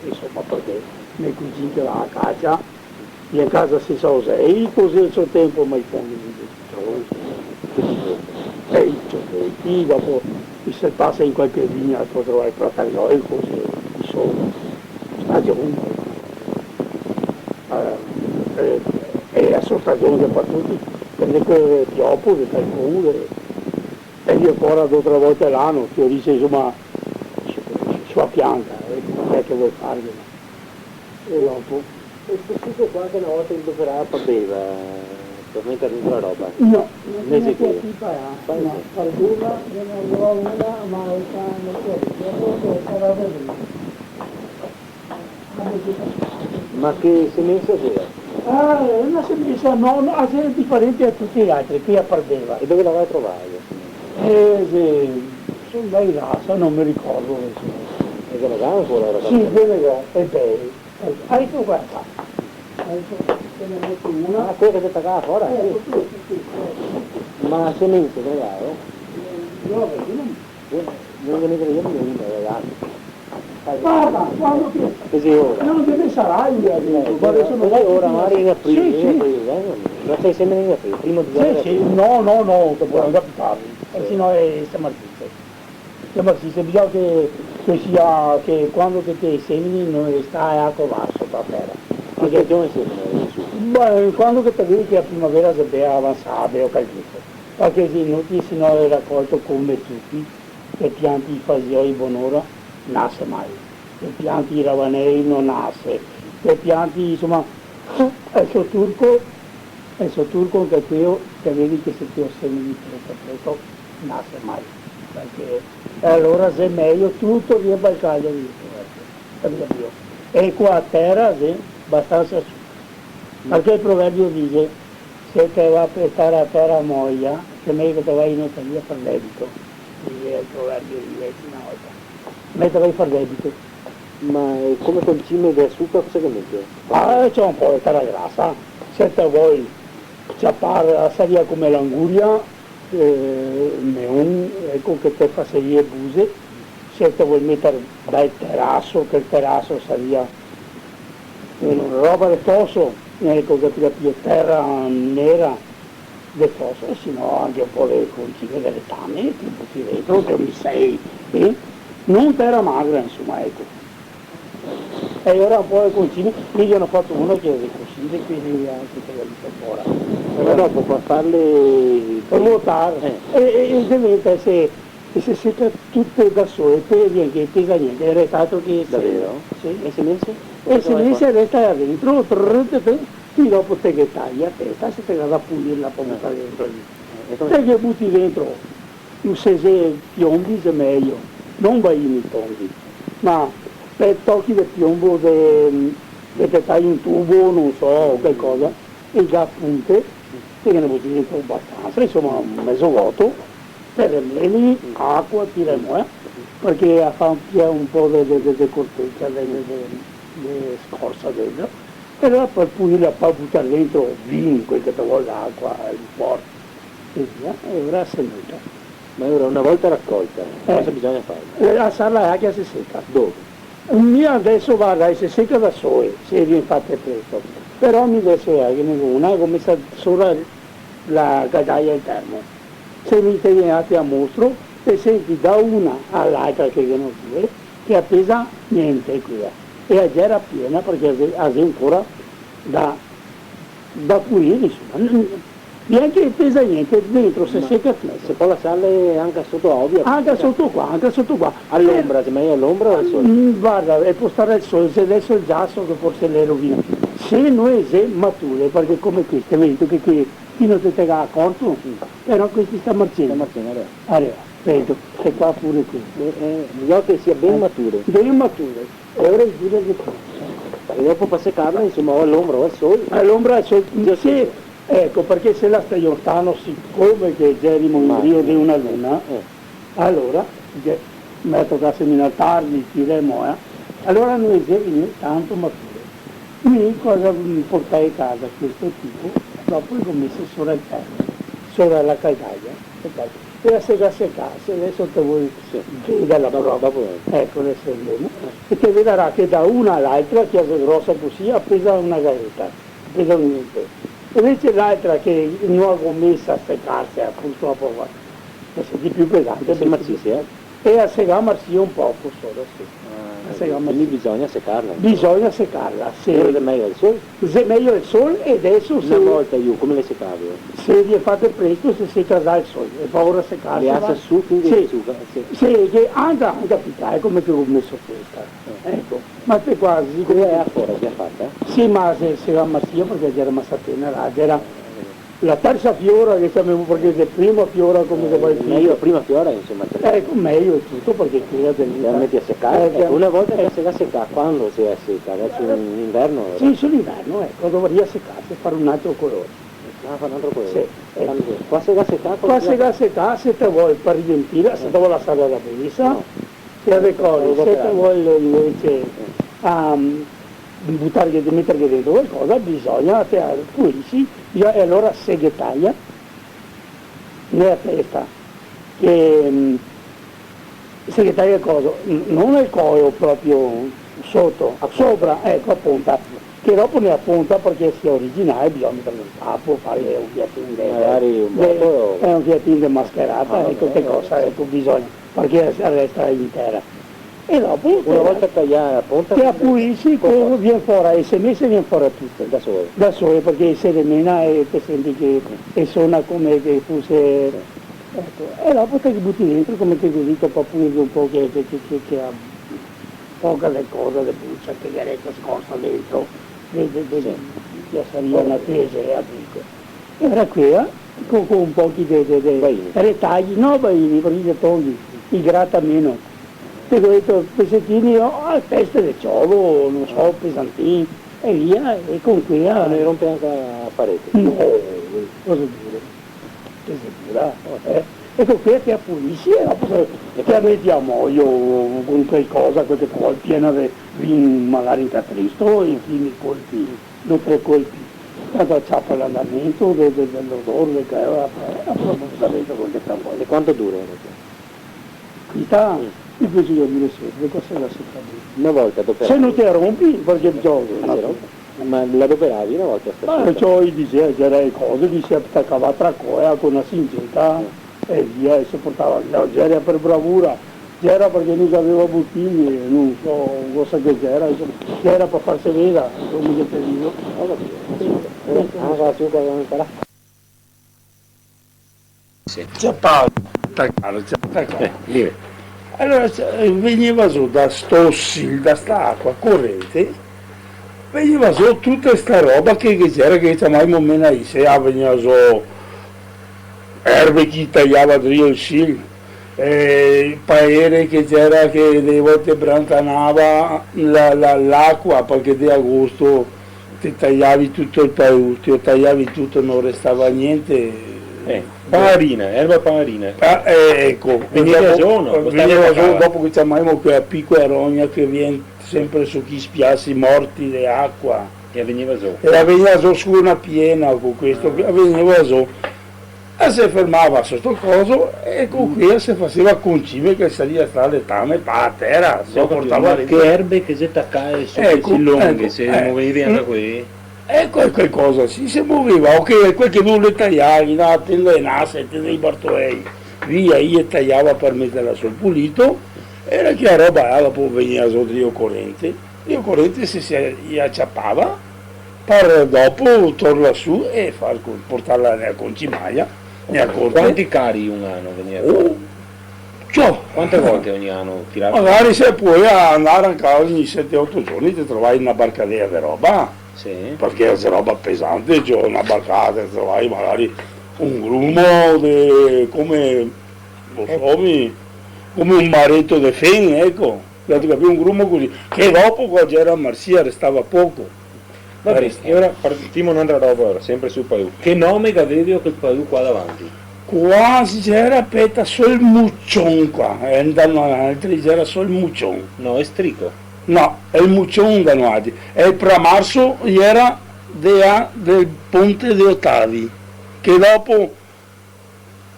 insomma, perché nei cugini che va a casa, e a casa si sa usare, così il suo tempo mai fondi e i giochetti, dopo se passa in qualche linea può trovare il fratello, così, insomma, stagione. E la sua stagione per tutti, perché dopo che qualcuno e io ancora 2 o 3 volte l'anno ti dice insomma sulla pianta, che vuoi fare? E dopo? è possibile qualche una volta il dovrà beva per mettere dentro la roba? No, Mese che no, qualcuna non arriva una, ma Ma che semenza c'era? una semplice, no, è differente da tutti gli altri, qui a Pardeva. E dove la vai a trovare? Sono dai rasa, non mi ricordo. E che la dava ancora la Sì, bene, è bello. Hai tu guarda. Te ne metti una. Ah, quella che ti attaccava fuori? Sì. Ma la semenza dove vai? Io non. Non venite io, non venite ragazzi. Guarda, quando che. Così ora? Non deve sarà guarda, sono Così ora, magari in aprile, Sì, in sì. aprile, non sei sempre in aprile, prima di Sì, dare sì, no, che può capitare, se no è stamattina. Bisogna che quando che ti semini non stai a covare sotto la terra. Che stagione semina su? Beh, quando che ti vedi che la primavera si è avanzata o qualcosa, perché se non ti si no è raccolto come tutti, le piante di fagioli buon'ora, nasce mai, le piante di ravanei non nasce, le piante insomma, il suo turco anche quello che vedi che se ti osservi preto, nasce mai, perché allora se è meglio tutto via balcaglia e qua a terra è abbastanza su, perché il proverbio dice se te va per stare a terra muoia, che meglio che te vai in Italia per debito, è il proverbio di una volta, meglio te vai per debito. Ma come concime di zucchero cosa che mette? C'è un po' di terra grassa, se te vuoi ciappare la sedia come l'anguria, ecco che te fa serie buse, se te vuoi mettere bel terrazzo, che il terrazzo sarebbe roba di fosso, ecco che più terra nera di fosso, e se no anche un po' le concime delle tane, ti butti dentro, che mi sei, non terra magra insomma, ecco. E ora un po' le concime, io gli hanno fatto uno che è le concime, quindi anche che le fuori. Però dopo per farle... Per vuotare, e diventa se secca tutte da sole, poi che pesa niente, è restato che... Davvero? Sì. E semenze? E se ne resta dentro, e dopo te che tagli a testa, se te la da pulirla per buttare dentro lì. Te che butti dentro, se piombi è meglio, non vai in i tombi, ma per tocchi del piombo che tagli un tubo, non so, o qualcosa, e già punte, te che ne butti dentro abbastanza, insomma un mezzo vuoto, per remeni, acqua, tira e muoia, perché fa un po' di corteccia, di scorza dentro, e allora per pulirla, per buttare dentro vino, quel che ti vuole l'acqua, il porto, e via, e ora si mette. Ma ora una volta raccolta, cosa bisogna fare? Lasciarla anche se secca. Dove? Mia adesso guarda, si secca da sole, se viene fatta presto, però mi adesso una come sta sopra la gadaia interna. Se mi teneate a mostro, e senti da una all'altra che viene due, che appesa niente qui. E oggi era piena perché ha ancora da pulire, insomma. Neanche pesa niente, dentro se secca Se tutto. può lasciarle anche sotto ovvio? Anche sotto qua. All'ombra, se meglio all'ombra o al sole? Guarda, è può stare al sole, se adesso il giasso che forse le rovina. Se noi se mature, perché come queste, vedi che qui non ti tenga accorto, però questi sta marcendo. Allora, vedo, e qua pure qui. Bisogna che sia ben mature. Ben mature, e ora il giro di qui. E dopo per seccarla, insomma, o all'ombra o al sole. All'ombra al sole, ecco, perché se la stai ortano, siccome che Gerimo in brio di una luna, allora mi toccasse in tardi, tiremo, allora noi tanto ma pure. Io cosa mi portai a casa questo tipo, dopo ho messo sopra il terra, sopra la caldaia, e la sega seccasse, adesso te vuoi vedere la prova, ecco adesso andiamo, e te vedrà che da una all'altra, che è grossa così, appesa una galletta, appesa niente. Invece l'altra che non ho messa a seccarsi, purtroppo, è di più pesante, e a segamarsi un poco solo, sì. Quindi bisogna seccarla. Bisogna seccarla, Se è meglio il sole? se meglio il sole e adesso Una volta io, come le seccavi? se vi fate presto si secca già il sole, e paura seccarsi. Le alza su, quindi sì, su. sì, che anche a capitare come che ho messo questa. Ecco, ma te quasi. Qui è a fuori, già fatta? Sì, ma se la massia perché c'era massatena là, c'era la terza fiora che abbiamo, perché è prima fiora come se vuoi dire. Meglio prima fiora, insomma. Ecco, meglio è tutto perché qui è La metti a seccare, una volta che si va a seccare, quando si è secca? Adesso in inverno? Sì, sull'inverno, ecco, dovrebbe seccarsi e fare un altro colore. Ah, fa un altro colore? Sì. Qua si va a seccare? Qua si va a seccare, se te vuoi per riempire, se te vuoi lasciare la brisa, se le cose, se te vuoi invece buttare, mettere dentro qualcosa, bisogna pulisci, e allora seghetaglia nella testa, che seghetaglia cosa? Non il collo proprio sotto, sopra, ecco appunta, che dopo ne appunta perché sia originale, bisogna mettere un capo, fare un fiatino mascherata, ecco che cosa, ecco bisogna, perché resta intera. E dopo una volta tagliata la punta te la pulisci, viene fuori, le semesse viene fuori tutte da sole perché se le mena e ti senti che suona come che fosse, ecco. E dopo te li butti dentro come che così poi pulire un po' che ha poca le cose, le bucce, che le rete scorsa dentro, che sarebbe una tese a dico. E ora qui con un po' di retagli, no baini, perché li togli, li gratta meno. Ti ho detto pezzettini a testa del ciolo, non so, pesantini, e via, e con qui non ne rompe anche la parete. No, cosa dire? Che si dura, e con qui ti appulisci e dopo ti metti a moio con qualcosa, quel che vuoi, piena di magari in catristo, infine i colpi, 2-3 colpi. Tanto acciappa l'andamento dell'odore, che appuntamento con che vuoi. E quanto dura? Mi piace dire sempre, cosa la secca una volta dopo. Se non ti rompi, perché giochi. Ma la doperavi una volta? Ma ciò diceva, c'era le cose che si attaccava tra coia con una singetta e via, e si portava via. C'era per bravura, c'era perché non aveva bottiglie, non so cosa che c'era per farsi vedere, come che te dico. C'è Paolo, attaccare. Allora veniva su da da sta acqua corrente, veniva su tutta sta roba che c'era, che chiamavamo menaise, veniva su erbe che tagliava il sil, paere che c'era che delle volte brancanava l'acqua perché di agosto ti tagliavi tutto il paese, tagliavi tutto, non restava niente. Pamarina, erba pamarina. Ecco, veniva giù dopo che chiamiamo quella piccola rogna che viene sempre su chi spiassi morti di acqua. E veniva giù. E veniva giù su una piena con questo, veniva giù. E si fermava su sto coso e con qui si faceva concime che saliva tra le tame per la terra. Si portava che erbe che si attaccava su questi lunghi, se muovevi anche qui. Ecco quel cosa, si muoveva, ok, quel che non le tagliavi, no, attendo le nasse, attendo i bartolei, via, io tagliava per metterla sul pulito, era che la roba dopo veniva sotto il corrente si acciappava, per dopo torna su e portarla nella concimaglia, nella corte. Quanti cari un anno veniva? Quante volte ogni anno tirava? Magari se puoi andare anche ogni 7-8 giorni ti trovi una barcadera di roba. Sì. Perché è roba pesante, c'è una barcata, trovai magari un grumo come un maretto di fen, ecco, un grumo così, che dopo quando c'era Marsia restava poco. Va bene, e ora partiamo un'altra roba, sempre sul Padù. Che nome avevi quel Padù qua davanti? quasi c'era peta solo il muccion qua, e andavano altri c'era solo il muccion. No, è strico. No, è il muccion andavano altri. E per marzo era del ponte di Ottavi, che dopo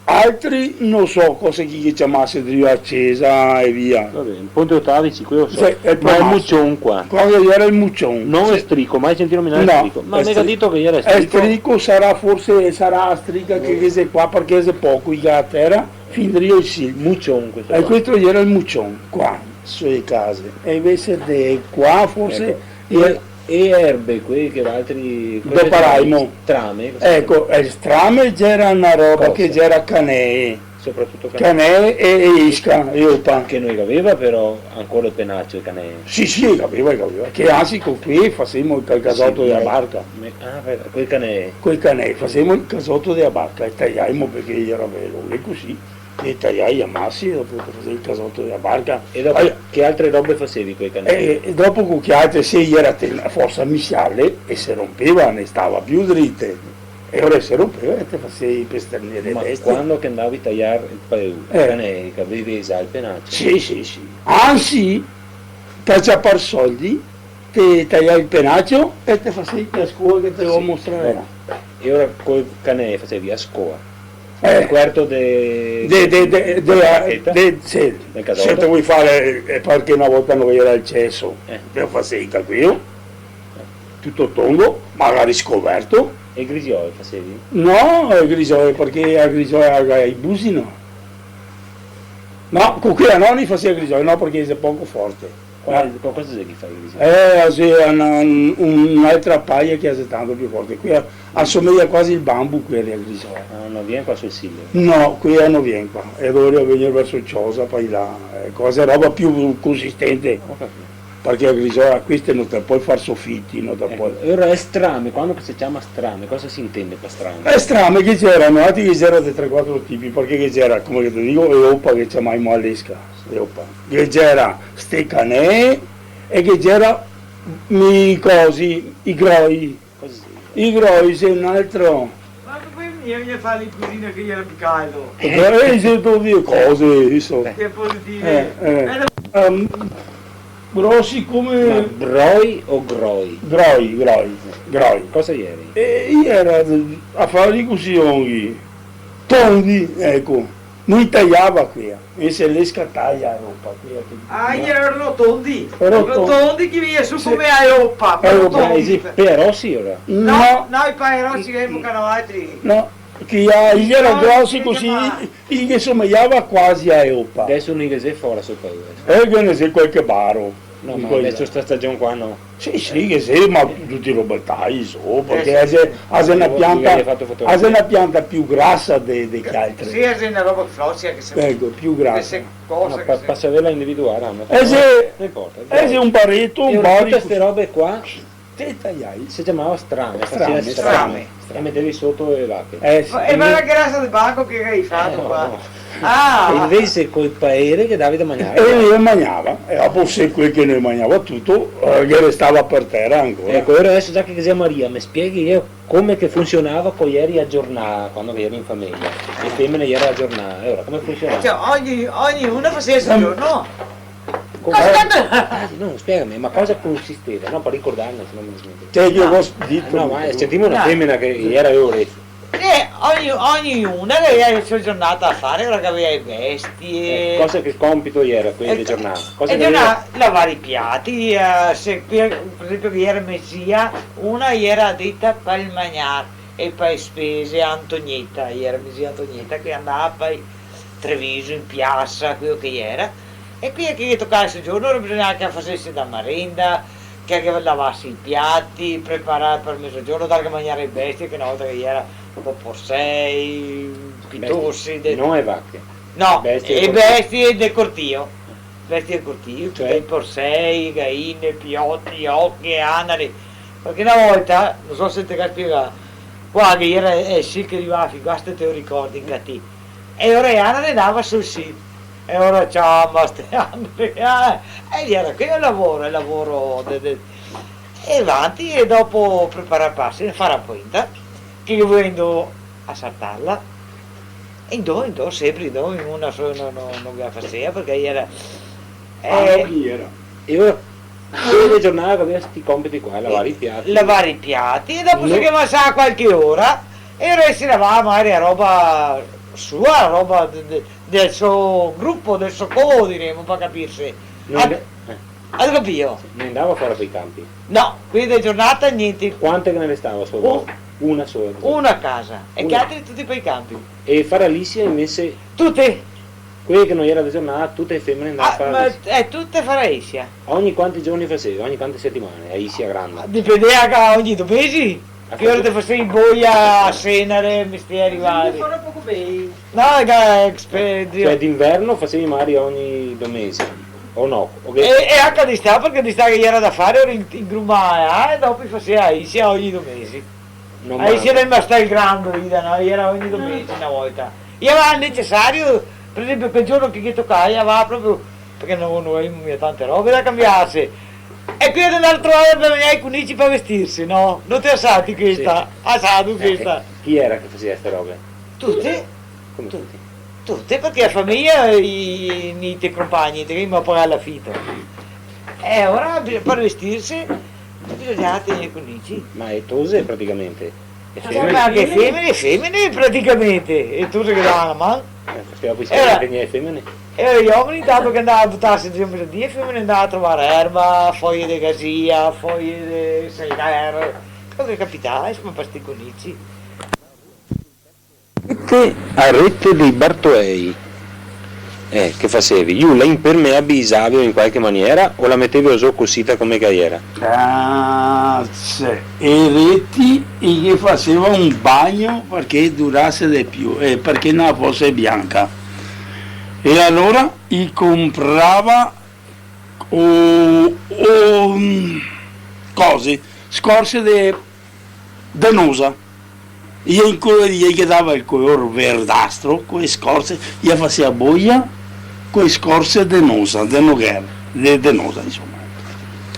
altri non so cosa chi chiamasse di accesa e via. Va bene, il Ponte Ottavi, sì, quello so. Sì, è Ma è il Marzo. muccion qua. Cosa era il muccion? Non Sì. è strico, mai sentito nominare No, strico. Ma è mi ha detto che era È strico. strico, sarà forse sarà strica che è qua perché è poco a terra, fin io sì. Muccion questo E qua. questo era il muccion qua, sulle case. E invece di qua forse Ecco. E erbe, quelli che altri... Dopo Raimo. Trame. cosa ecco, il strame c'era una roba Cosa? che c'era canè, soprattutto canè e isca, e opa. che noi aveva però ancora il penaccio il cane. Sì, sì, capiva, che anzi con qui facevamo il casotto della barca. Quel cane. Quel canè, facevamo il casotto della barca e tagliamo perché era bello, e così. E tagliai a massi e dopo facevo il casotto della barca. E dopo che altre robe facevi quei canè? E dopo cucchiate se era forza misciarle e si rompeva, ne stava più dritte. E ora si rompeva e te facevi i pesternere Ma destra. quando che andavi a tagliare il cane che avevi il penaccio? Sì, sì, sì. Anzi, per ciappar soldi, ti tagliai il penaccio e te facevi la scuola che te lo mostrare. E ora col cane facevi a scoa. Eh. Il quarto de Sì, Del casotto. se te vuoi fare, perché una volta non era il cesso, te facevi qui, tutto tondo, magari scoperto. E grigioli facevi? No, a Grisoia, perché a Grisoia ai busi no. No, con qui a nonni faceva Grisoia, no, perché è poco forte. Cosa c'è che fai grigioli? Sì, un'altra paglia che è tanto più forte. Qui assomiglia quasi il bambù qui a Grisoia. Ah, non viene qua sul Silio. No, qui non viene qua, e dovrei venire verso Ciosa, poi là, cosa roba più consistente, Ho capito. perché a Grisoia queste non te puoi far soffitti, non te puoi... E ora è strame, quando si chiama strame, cosa si intende per strame? È strano che c'erano, altri che c'erano di 3-4 tipi, perché che c'era, come che ti dico, Europa che chiamiamo all'esca, Europa. Che c'era ste canè e che c'era i cosi, i groi. Cosa si I groi c'è un altro. Ma poi mi fa l'inquilino che gli era più caldo. C'è tutte cose, insomma. Che positive. Grossi Ma come broi o groi? groi. Cosa ieri? E io ero a fare così onghi, tondi, ecco. Non tagliava qui, e se le scattaglia Europa qui. Ah, gli erano tondi. Però Rotondi che viene su Sì. come a Europa. Paesi perossi ora? No, no, i paerossi che abbiamo altri. No, che gli erano grossi così, che somigliava quasi a Europa. Adesso non è fuori sul paese. E che ne sei qualche baro. No, ma adesso sta stagione qua no. Sì, che sì, ma tutti i robertai so, perché sì, ha una Gli pianta, hai fatto fotografia. ha una pianta più grassa degli altri. Sì, è una roba flossia che sembra. Ecco, più grassa. Queste cose No, che passaverla individuare, no? Se Non importa. è un paretto, E un ora tutte bari, queste robe qua te tagliai. si chiamava strame, Strame, faceva strame. E mettevi sotto le vacche. Sì. E ma la grassa del banco che hai fatto No, qua? no. E Ah! invece col paere che davi da mangiare. E io mangiava, e dopo se quel che ne mangiava tutto, che restava per terra ancora. Ecco, ora adesso già che sei Maria, mi spieghi io come che funzionava con ieri a giornata, quando eri in famiglia. Le femmine ieri a giornata. E ora come funzionava? Cioè, ognuno faceva il suo giorno. No, spiegami, ma cosa consisteva? No, per ricordarmi, se non mi smetti. Cioè io ho detto... No, ma sentiamo una No. femmina che ieri avevo detto. Ognuna che aveva la sua giornata a fare, ora che aveva le bestie. Cosa che compito ieri, quelli di giornata? Cosa E che aveva- giornata, lavare i piatti, se qui, per esempio che ieri Messia, una era detta per il mangiare e per le spese a Antonietta, ieri Messia Antonietta che andava per Treviso in piazza, quello che era. E qui che toccava il giorno ora bisognava che facesse da merenda, che lavassi i piatti, preparare per mezzogiorno, dare a mangiare le bestie, che una volta che era un po' porsei, pitussi, Non è vacche. no, bestie e del bestie del cortile. Bestie del cortile, Cioè? dei porsei, gaine, piotti, occhi, anali. Perché una volta, non so se te la spiegare, qua che era sì che arrivava, questo te lo ricordi, in cattivo. E ora Anna andava sul sì. E ora ciao, ma e gli era che è il lavoro e avanti e dopo preparare passi, fare la pointa, che io vengo a saltarla in due, sempre in due, in una sola non la faceva perché era... Chi era? E ora, tutte le giornate che aveva questi compiti qua, lavare i piatti. Lavare i piatti e dopo No. si chiamava qualche ora e ora si lavava magari a roba sua, roba del suo gruppo, del suo co, diremo, per capirsi. Hai capito? Ne andava fuori dai campi. No, qui di giornata niente, Quante che ne restava solo? Oh. Una sola. una a casa e gli Una. altri tutti per i campi. E fare Alicia invece, Tutte, quelli che non era di giornata, tutte le femmine andavano a fare ma Alicia. è tutte Faraisia. Ogni quanti giorni faceva? Ogni quante settimane? Alicia grande. Dipendeva che ogni 2 mesi. Che ora ti facevi boia a Senare, mestieri vari. poco bene. No, che Cioè expedio. d'inverno facevi magari ogni 2 mesi. O no? O che- E anche di sta perché di sta che gli era da fare ora in grumare e dopo faceva Aisha ogni 2 mesi. non Aisha manca. era rimasta il grande vita, no? Era ogni 2 mesi una volta. Io aveva il necessario, per esempio quel giorno che toccava, io aveva proprio, perché non avevo tante robe da cambiarsi. E qui ad andare a trovare per venire ai cunici per vestirsi, no? Non ti assati questa? Assatu questa. Chi era che faceva queste robe? Tutte? Come Tu- tutti? Tutte, perché la famiglia i miei compagni, prima a pagare l'affitto. E ora per vestirsi bisognava tenere i conici. Ma è tose praticamente. E Ma anche femmine praticamente. E tu che davano la mano. Faceva poi Era- sempre le femmine. E gli uomini intanto che andavano a buttarsi sempre da Dio, femmine andavano a trovare erba, foglie di gasia, foglie di selgar. Cosa che capitava, insomma, per sti conici. A rete dei Bartoei. Che facevi? Io la impermeabilizzavi in qualche maniera o la mettevi a giù cosita come che era? Cazzo, e reti e gli faceva un bagno perché durasse di più e perché non fosse bianca. E allora gli comprava cose, scorze di nosa. Gli dava il colore verdastro, quelle scorze, gli faceva boia con le scorze di nosa, di nosa insomma.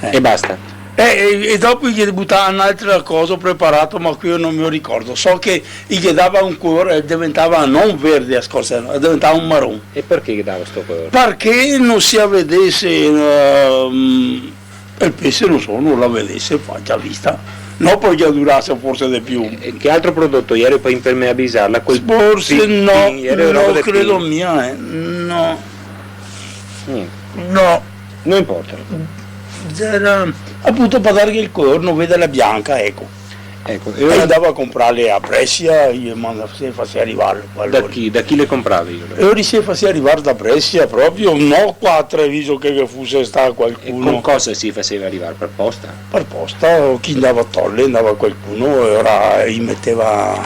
E basta. E dopo gli buttava un'altra cosa preparato, ma qui io non me lo ricordo. So che gli dava un colore e diventava non verde a scorza, diventava un marron. E perché che dava sto colore? Perché non si vedesse il pesce, non so, non la vedesse, già vista. Non perché durasse forse di più. E che altro prodotto ieri per impermeabilizzarla? Forse no, ieri roba non del credo pin. mia, no, Niente, no. non importa. Era appunto per dargli il colore, non vede la bianca, ecco. Ecco, e E ora andavo a comprarle a Brescia e si faceva arrivare. da chi le compravi? E ora si faceva arrivare da Brescia proprio, no qua a Treviso che fosse stato E qualcuno con cosa si faceva arrivare? Per posta? per posta, o chi andava a tolle, andava qualcuno e ora gli metteva,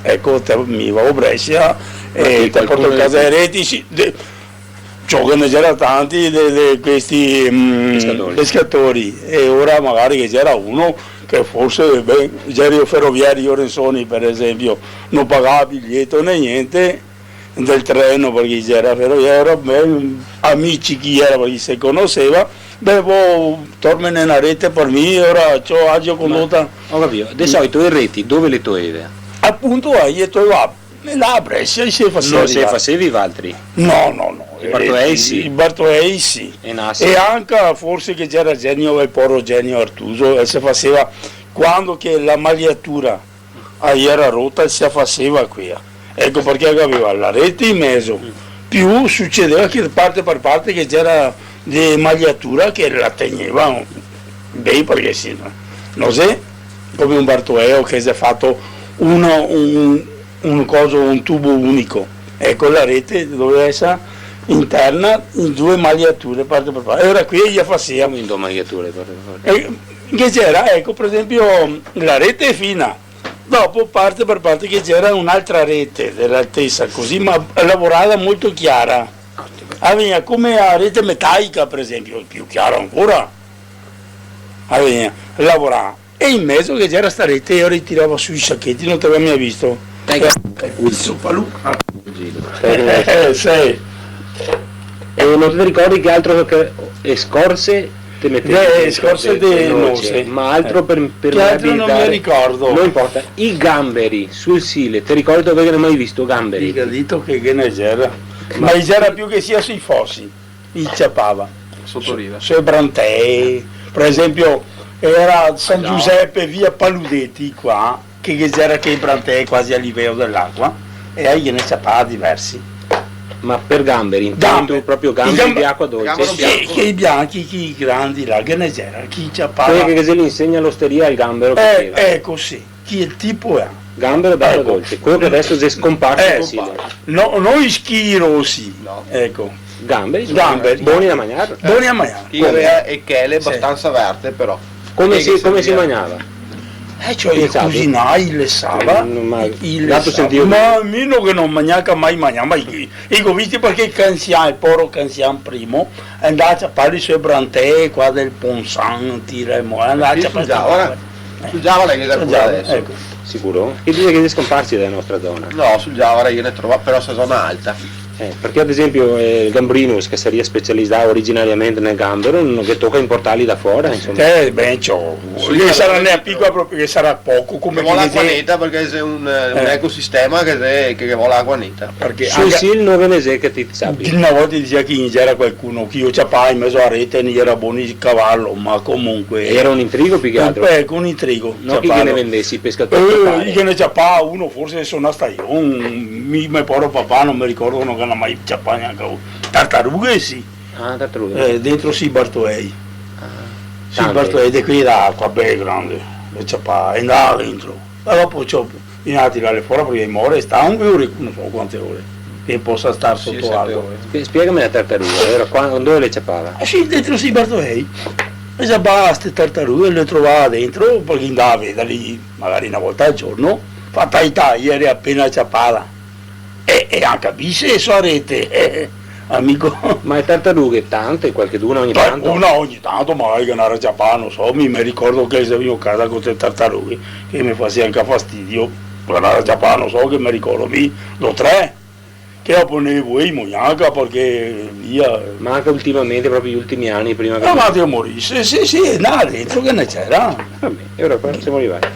ecco, mi va a Brescia Ma e chi, ti porto qualcuno a casa del- dei reti, sì, ciò che ne c'era tanti di questi pescatori e ora magari che c'era uno che forse ero ferroviario Rensoni per esempio non pagava biglietto né niente del treno perché c'era ferroviario, amici chi era perché si conosceva, tornano in rete per me, ora c'ho agio condotta Ho capito. Di solito le reti dove le toglieva? appunto io là a Brescia si faceva Non se arrivare. facevi altri. No. I Bartoei sì. I Bartoei sì. E Nasi. E anche forse che c'era Genio il poro Genio Artuso e si faceva quando che la magliatura era rotta si faceva qui. Ecco perché aveva la rete in mezzo. Più succedeva che parte per parte che c'era di magliatura che la tenevano bene perché sì, non so come un Bartoeo che si è fatto un tubo unico. Ecco la rete doveva essere interna in 2 magliature parte per parte. E ora qui gli faceva. Siamo in due magliature. Che c'era, ecco per esempio la rete è fina, dopo parte per parte che c'era un'altra rete dell'altezza così ma lavorata molto chiara, aveva come la rete metallica per esempio, più chiara ancora, aveva lavorata e in mezzo che c'era sta rete io ritiravo sui sacchetti, non ti avevo mai visto. Il soppaluca. E non ti ricordi che altro che scorse te mettevi scorze di noce. ma altro per che altro non mi ricordo. Non importa. I gamberi sul Sile, ti ricordi dove non hai mai visto gamberi? Dica dito che ne c'era. Ma c'era più che sia sui fossi, il ciapava. Sotto riva. Sui Brantei, per esempio era San Giuseppe via Paludetti qua, che c'era che i Brantei quasi a livello dell'acqua, e ahí ne ciapava diversi. Ma per gamberi, intendo proprio gamberi di acqua dolce. Che i bianchi, chi i grandi là, che ne c'era, chi ciapava. Quelli che se li insegna all'osteria il gambero che ecco sì, chi il tipo è. Gambero d'acqua dolce, quello che adesso si è scomparso sul Sile. No, noi schi rossi, No. ecco. Gamberi, Gamberi. buoni da mangiare. Buoni a mangiare. Io e Chele abbastanza verte però. Come si mangiava? Cioè i cucinai le sava, ma meno che non mangiava mai mangiava. Io visto perché il poro canzian primo, è andato a fare i suoi brantè qua del Ponsanti, è andato a fare. Sul Giavara che da adesso. Ecco. Sicuro? Che dice che si è scomparsi dalla nostra zona. No, sul Giavara io ne trovo però se zona alta. Perché ad esempio il Gambrinus, che sarebbe specializzato originariamente nel gambero, non che tocca importarli da fuori, insomma. Che sarà ne piccola proprio che sarà poco come vuole l'acqua netta perché è un ecosistema che vuole l'acqua netta. Perché sul Sil non ve ne sai che ti sapi. Una volta diceva che c'era qualcuno che io ciapai in mezzo a rete e non era buono il cavallo, ma comunque era un intrigo più che altro. Ecco, un intrigo. Non chi che ne vendessi, pescatori. Che ne ciapava uno, forse sono stato io, mio povero papà non mi ricordo che non ha mai ciapato neanche uno. Tartarughe sì. Ah, tartarughe. Dentro si Bartoei. Si Bartoei di qui d'acqua, bella grande, le ciapava, andava dentro. E dopo in a tirare fuori perché muore, sta un ore, non so quante ore, che possa stare sotto l'acqua. Spiegami la tartaruga, era dove le ciapava? Sì, dentro si Bartoei. E ciapava queste tartarughe, le trovava dentro, perché andava a vederli magari una volta al giorno, fatta ieri appena ciapata. E anche a bisse su rete, amico. Ma le tartarughe tante, qualcheduna ogni tanto? Una ogni tanto, magari che andava a ciapare, non so, mi ricordo che avevo a casa con le tartarughe, che mi faceva anche fastidio, per andare a ciapare, non so, che mi ricordo, lo tre, che dopo ne vuoi mogliaca, perché via. Ma anche ultimamente, proprio gli ultimi anni, prima che... ma Dio morisse, sì, andava dentro che ne c'era. Vabbè, e ora qua siamo arrivati.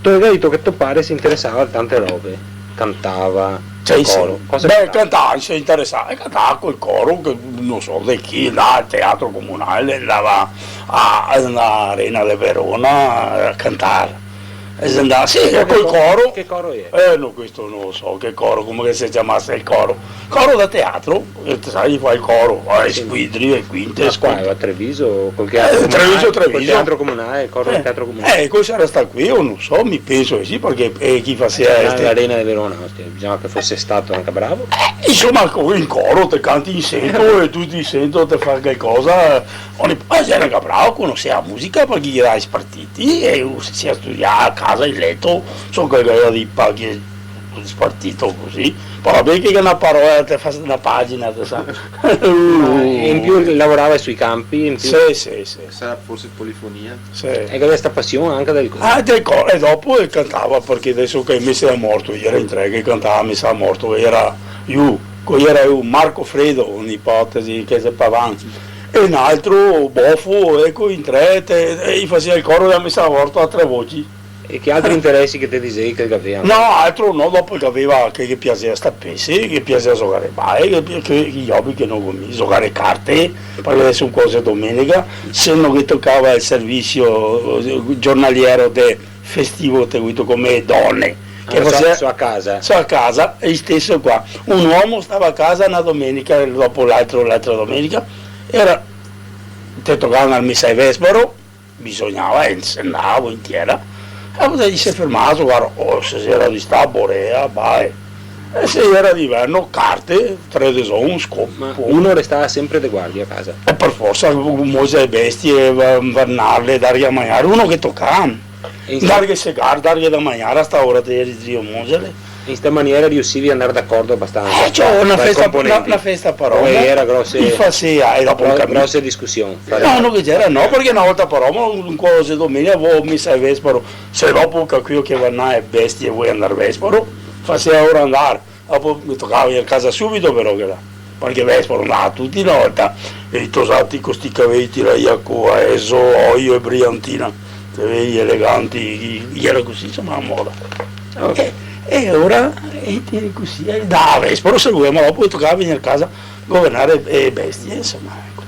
Tu hai detto che tuo padre si interessava a tante robe, cantava... coro. Cantava, si interessava, cantava col coro, che non so di chi, là al teatro comunale, andava all'Arena di Verona a cantare. E si andava, sì, col coro. Che coro è? No, questo non lo so, che coro, come si chiamasse il coro. Coro da teatro, sai, fa il coro, squidri e quinte. Qua a Treviso, col teatro comunale, il coro del teatro comunale. Cosa era stato qui, io non so, mi penso che sì, perché chi faceva... l'Arena di Verona, bisogna che fosse stato anche bravo. Insomma, in coro ti canti in sento e tutti in sento ti fa qualcosa. Era anche bravo, conosceva la musica perché gli era spartiti e si studiava a casa in letto, so che era di paghi spartito così. Poi vabbè che una parola ti fa una pagina, ti sa. E in più lavorava sui campi. In più. Sì. Sarà forse polifonia. Sì. E aveva questa passione anche del coro. Del coro, e dopo cantava perché adesso che mi era morto, era in tre che cantava mi era morto, era io, Marco Fredo, un'ipotesi che seppava avanti. E un altro Boffo, ecco, in tre, e faceva il coro della messa a morto a tre voci. E che altri interessi che ti dicevi che avevano? No, altro no, dopo che aveva, che piaceva stapesse, che piaceva giocare bai, che gli hobby che non cominciano, giocare carte, perché adesso cose domenica, se non che toccava il servizio giornaliero del festivo tenuto come donne. Che a casa? A casa, e stesso qua. Un uomo stava a casa una domenica, dopo l'altra domenica, era, te toccavano al messa e vespero, bisognava, andavo in tierra, e poi si è fermato, guarda, se era di sta borea, vai. E se era d'inverno, carte, 3 desons, scopo. Ma uno restava sempre di guardia a casa? E per forza, mose e bestie, vernarle, dargli a mangiare, uno che toccava. Dargli segar, dargli da mangiare a sta ora di zio Mosele. In questa maniera riuscivi ad andare d'accordo abbastanza. C'è una festa a Paroma. Era grosse, e dopo grosse discussioni. No, che c'era, no, perché una volta a Paroma, un cosa domenica, avevo messa a vespero. Se dopo capivo che vanno e bestie vuoi andare a vespero, faceva ora andare. Dopo mi toccava a casa subito, però che là. perché Vespa andava tutti in volta, e i tosati con sti cavetti, la Iacoa, Eso, Oio e Briantina, te vedi eleganti, era così, insomma, a moda. E ora, così, da Vespa lo seguiamo, dopo toccava venire a casa, governare bestie, insomma, ecco.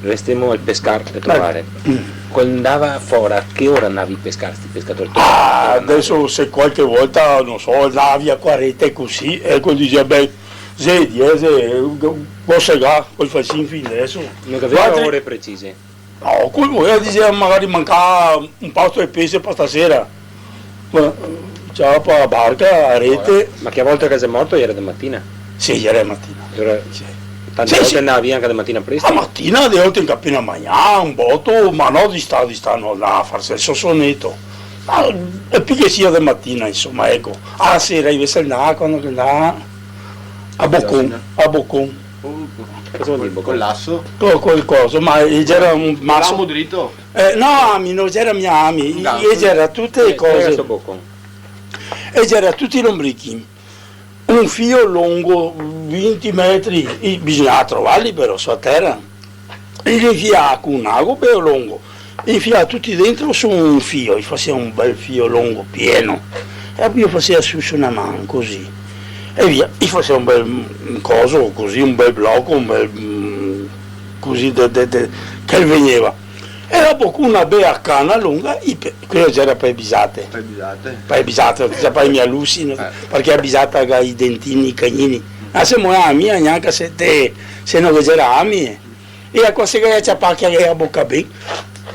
Restiamo al pescar per trovare. Quando andava fuori, a che ora andavi a pescare, sti pescatori? Adesso se qualche volta, non so, andavi a 40 così, ecco diceva, beh, se posso segare quel facin fin adesso. Non aveva ore precise? No, quello diceva magari mancava un pasto di pesce per stasera. C'era per la barca, a rete. Ma che a volte che sei morto era di mattina? Sì, era mattina. Tante volte andava via anche da mattina presto? La mattina di volte in cappina a mangiare, un botto, ma no di sta no, a farsi il sossonetto. E più che sia di mattina, insomma, ecco. Alla sera invece andava quando andava a Boccon. Cosa vuol dire Con l'asso? Quel coso, ma c'era un masso. L'amo dritto? No, non c'era mia ami, c'era tutte le cose. E c'era tutti i lombrichi. Un filo lungo 20 metri, bisognava trovarli però su terra, e li infiava con un ago bello lungo, li infiava tutti dentro su un filo, e faceva un bel filo lungo, pieno, e poi faceva su una mano così, e via, e faceva un bel coso così, un bel blocco, un bel così che veniva. E dopo con una bella canna lunga, quello c'era per bisate. Per bisate, per i miei lussi, perché è bisata con i dentini, i cagnini. Ma se non è mia, neanche se non c'era a mia. E a questa che c'è pacchia che a bocca bene,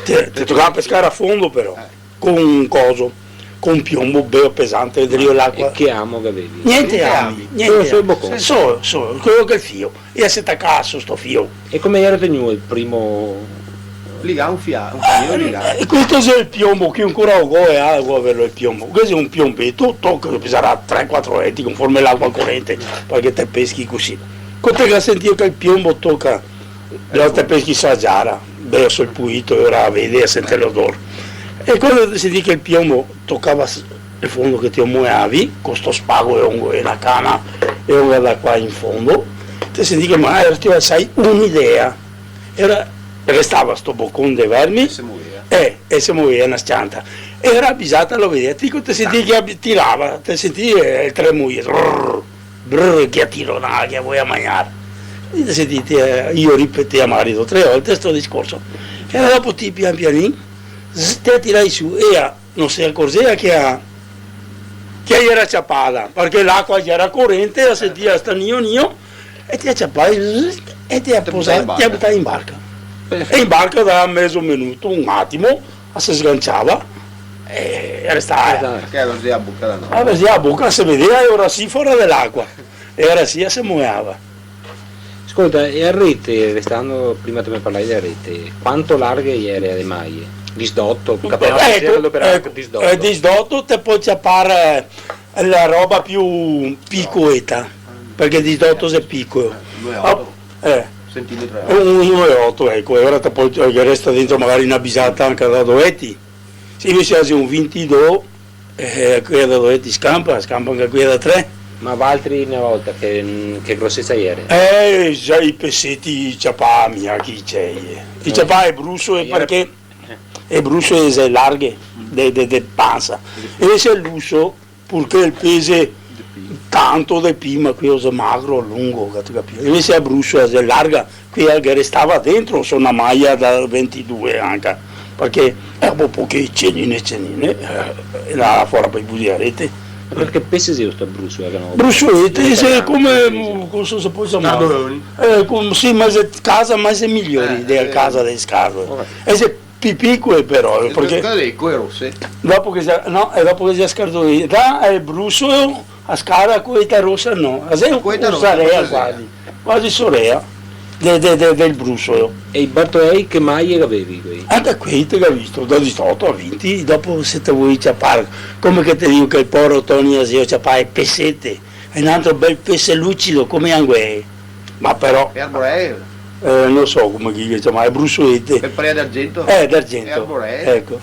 ti toccava pescare a fondo però, con un coso, con un piombo bello pesante, dentro l'acqua. E che amo che avevi? Niente ami, solo quello che è il filo. E si attaccava su sto filo. E come era tenuto il primo... Ligare un filo ligare. E questo è il piombo, che ancora è algo averlo il piombo. Questo è un piombetto, che peserà 3-4 etti conforme l'acqua corrente, perché te peschi così. Quando te senti che il piombo tocca, te peschi saggiara, verso il puito, e ora vedi e senti l'odore. E quando senti che il piombo toccava il fondo che ti muovevi, con sto spago e la canna e ora da qua in fondo, ti senti che magari ti sai un'idea. Restava sto boccone di vermi e si muoveva una scianta. E era avvisata, lo vedi, ti senti che tirava, ti senti il tremuie, che attiro che vuoi a mangiare. E ti senti, io ripetevo a marito 3 volte questo discorso. E dopo ti pian pianino, ti tirai su e non si accorgeva che era ciappata, perché l'acqua era corrente, la sentiva sta nio e ti acciappavi e ti ha buttato in barca. E in barca da mezzo minuto, un attimo, si sganciava e restava. Perché era così a bocca da noi? Allora a bocca si vedeva e ora sì fuori dell'acqua, e ora sì si muoveva. Ascolta, e a rete, restando, prima tu mi parlavi della rete, quanto larghe era le maglie? Disdotto, disdotto te poi ci appare la roba più piccoletta, perché disdotto è piccolo. 2,8 centimetri. 1,8 ecco, e ora poi resta dentro magari una bisata anche da dovetti. Se invece hai un 22, qui da dovetti scampa anche qui da 3. Ma Valtri una volta che grossezza era? Già i pessetti ciapà mia chi c'è. Il ciapà è brusso perché è brusso e larghe de panza. E invece è lusso purché il peso tanto del prima, qui è magro, lungo, invece è brusso, è larga, qui che restava dentro su una maglia da 22 anche, perché è un po' poche cenine, là fuori per i budiarete. Ma perché pensi sia questo brusso? Brussolette, come cosa si può chiamare? Sì, ma è casa, ma è migliore della casa delle scarpe. E se piccole però, perché dopo che si è scardolita, è brusso. A scala questa rossa no, è un sorea quasi sorea del brusolo. E i Bartolei che maglie avevi qui? Anche qui ti ho visto, da 18 a 20, dopo se te vuoi ciappare, come che ti dico che il poro Tony Asio ciappare il pessette, è un altro bel pesse lucido come angue, ma però... E arboreo? Non so come si chiama, è brusolette. Per pare d'argento? D'argento, ecco.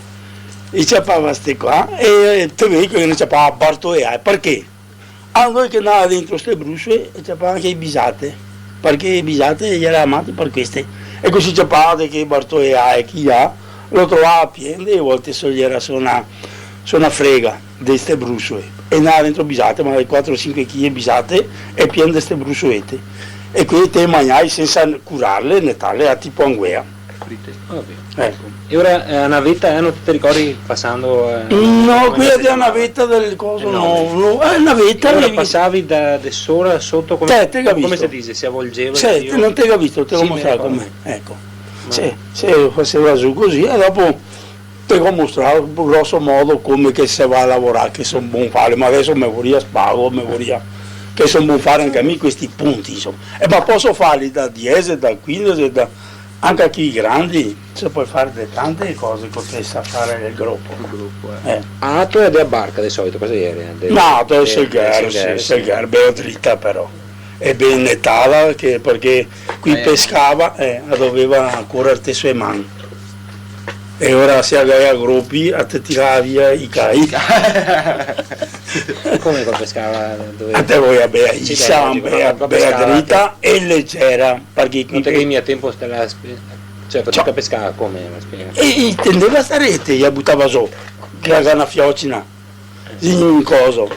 E ciappava queste qua, e ti vedi che non ciappava Bartolei, perché? a noi che andava dentro queste brusce e c'erano anche i bisate, perché i bisate erano amati per queste. E così c'erano che Bartolomeo e chi ha, lo trovava pieno e a volte se gli era su una frega di queste brusce. E andava dentro bisate, magari 4-5 kg bisate e pieno di queste brusciolette. E quindi te mangiai senza curarle né tale, a tipo anguea. Ecco. E ora a navetta non ti ricordi passando? No, qui è una navetta del coso, no, è una navetta. Ora passavi da sola sotto come si dice, si avvolgeva. Sì, non te l'ho visto, te l'ho mostrato com'è. Ecco. Se faceva giù così e dopo te l'ho mostrato grosso modo come che si va a lavorare, che sono buon fare, ma adesso mi vorrei spago, che sono buon fare anche a me questi punti, insomma. Ma posso farli da 10, da 15, anche a chi grandi, si può fare tante cose con te sa fare nel gruppo. Ah, tu eri a barca di solito, cosa eri? No, tu sei il bella dritta però. È ben nettata perché qui pescava e doveva curare le sue mani. E ora si aveva gruppi a te tirare via i cai. Come pescava? A te vuoi avere bella dritta e leggera. Perché qui non te che a tempo cioè poteva pescare come la spiega? E tendeva a sta rete, gli buttava su, che era una fiocina. In coso,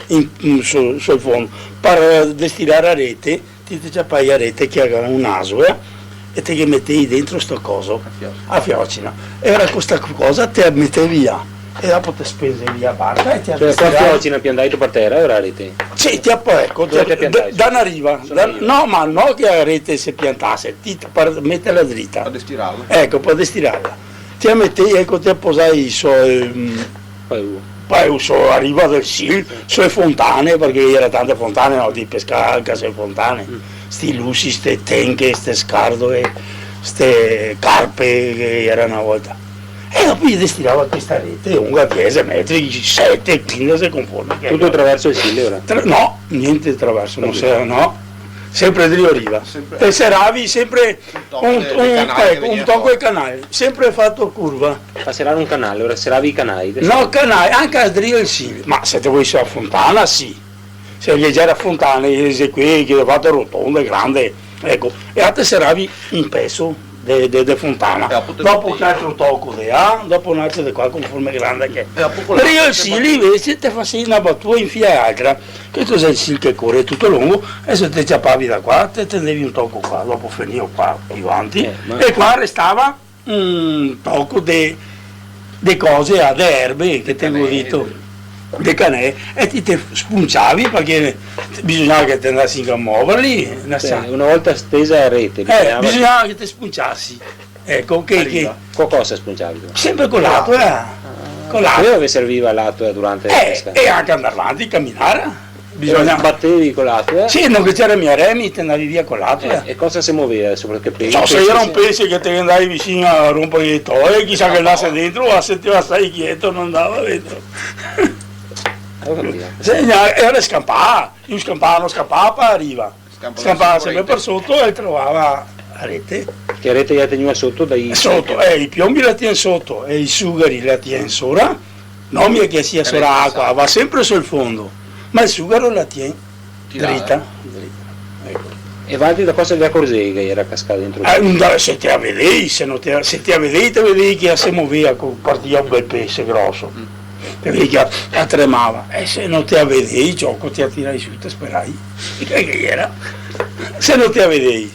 sul fondo, per destinare a rete, ti c'è a rete che aveva un naso e te che mettevi dentro sto coso, a fiocina. E ora questa cosa te la mettevi via e dopo te spesevi via barca e ti cioè qua fiocina piandato per terra ora a rete? Sì, ecco, da una riva, no ma non che la rete si piantasse, per metterla dritta. Per destirarla. Ecco, per destirarla. Ti la mettevi, ecco, ti posai poi a riva del Sil, sulle fontane, perché c'erano tante fontane, no, di pescare anche sulle fontane, sti lussi, ste tenche, ste scardoe, ste carpe che erano una volta. E dopo gli destinava questa rete, lunga 10 metri, 7, 15 conforme. Tutto attraverso il Sil ora? No, niente attraverso, no. Sempre di riva. E seravi sempre un tocco ai canali, sempre fatto curva. Passeranno un canale, ora seravi i canali? No, canali, anche a Drio il sì, ma se te vuoi sulla fontana sì. Se gli era fontana, qui che è fatta rotonda, grande, ecco, e a te seravi un pezzo di fontana. Dopo un altro tocco di là, dopo un altro di qua conforme grande che è. Per io il Sil invece ti facevi una battuta in fila altra, che tu sei il Sil che corre tutto lungo e se ti ciappavi da qua te tendevi un tocco qua, dopo finivo qua più avanti e qua restava un tocco di cose ad erbe che ti avevo detto. De canè e ti te spunciavi perché bisognava che ti andassi a muoverli una volta stesa a rete bisognava che ti spunciassi, ecco che cosa spunciavi? Sempre con l'atola con l'atola dove serviva l'atola durante la pesca? E anche andare avanti, camminare bisogna battevi con l'atola? Sì, non che c'era mia remi, te andavi via con l'atola e cosa si muoveva? Soprattutto se era un pesce che te andavi vicino a rompere i toi chissà che andasse dentro o se ti va stai quieto non andava dentro. Era scampare, io scampava per arriva, scampava sempre per sotto e trovava la rete. Che rete la teniva sotto? Sotto, i piombi la tiene sotto e i sugari la tiene sopra, non è che sia sopra acqua, va sempre sul fondo, ma il sugaro la tiene dritta. Ecco. E Valdi da cosa vi accorgevi che era cascato dentro? Se ti avevi, se ti avevi che si muoveva, partiva un bel pesce grosso. Vedi che tremava e se non ti avevi il gioco ti attirai su te sperai che era se non ti avevi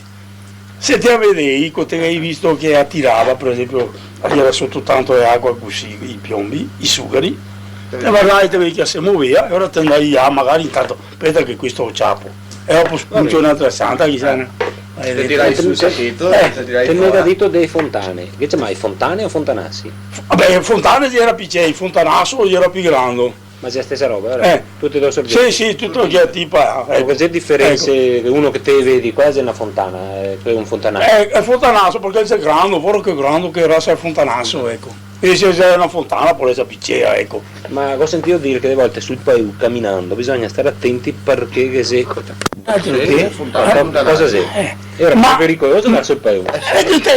te hai visto che attirava per esempio era sotto tanto di acqua così i piombi i sugari e guardai te vedi che si muoveva e ora te andai magari intanto aspetta che questo ho ciapo e dopo spunto un'altra santa chissà se tirai sul sachetto te ne hai detto dei fontane che c'è mai fontane o fontanassi? Vabbè fontane era piccolo fontanasso era più grande ma c'è la stessa roba ora? Tutte e due soggetti? Sì tutto che è tipo c'è differenze uno che te vedi quasi è una fontana è un fontanasso è fontanasso perché c'è grande fuori che grande che era il fontanasso ecco e se c'è una fontana può essere piccola ecco ma ho sentito dire che delle volte sul paese camminando bisogna stare attenti perché se cosa sei? Era più pericoloso andare sul paese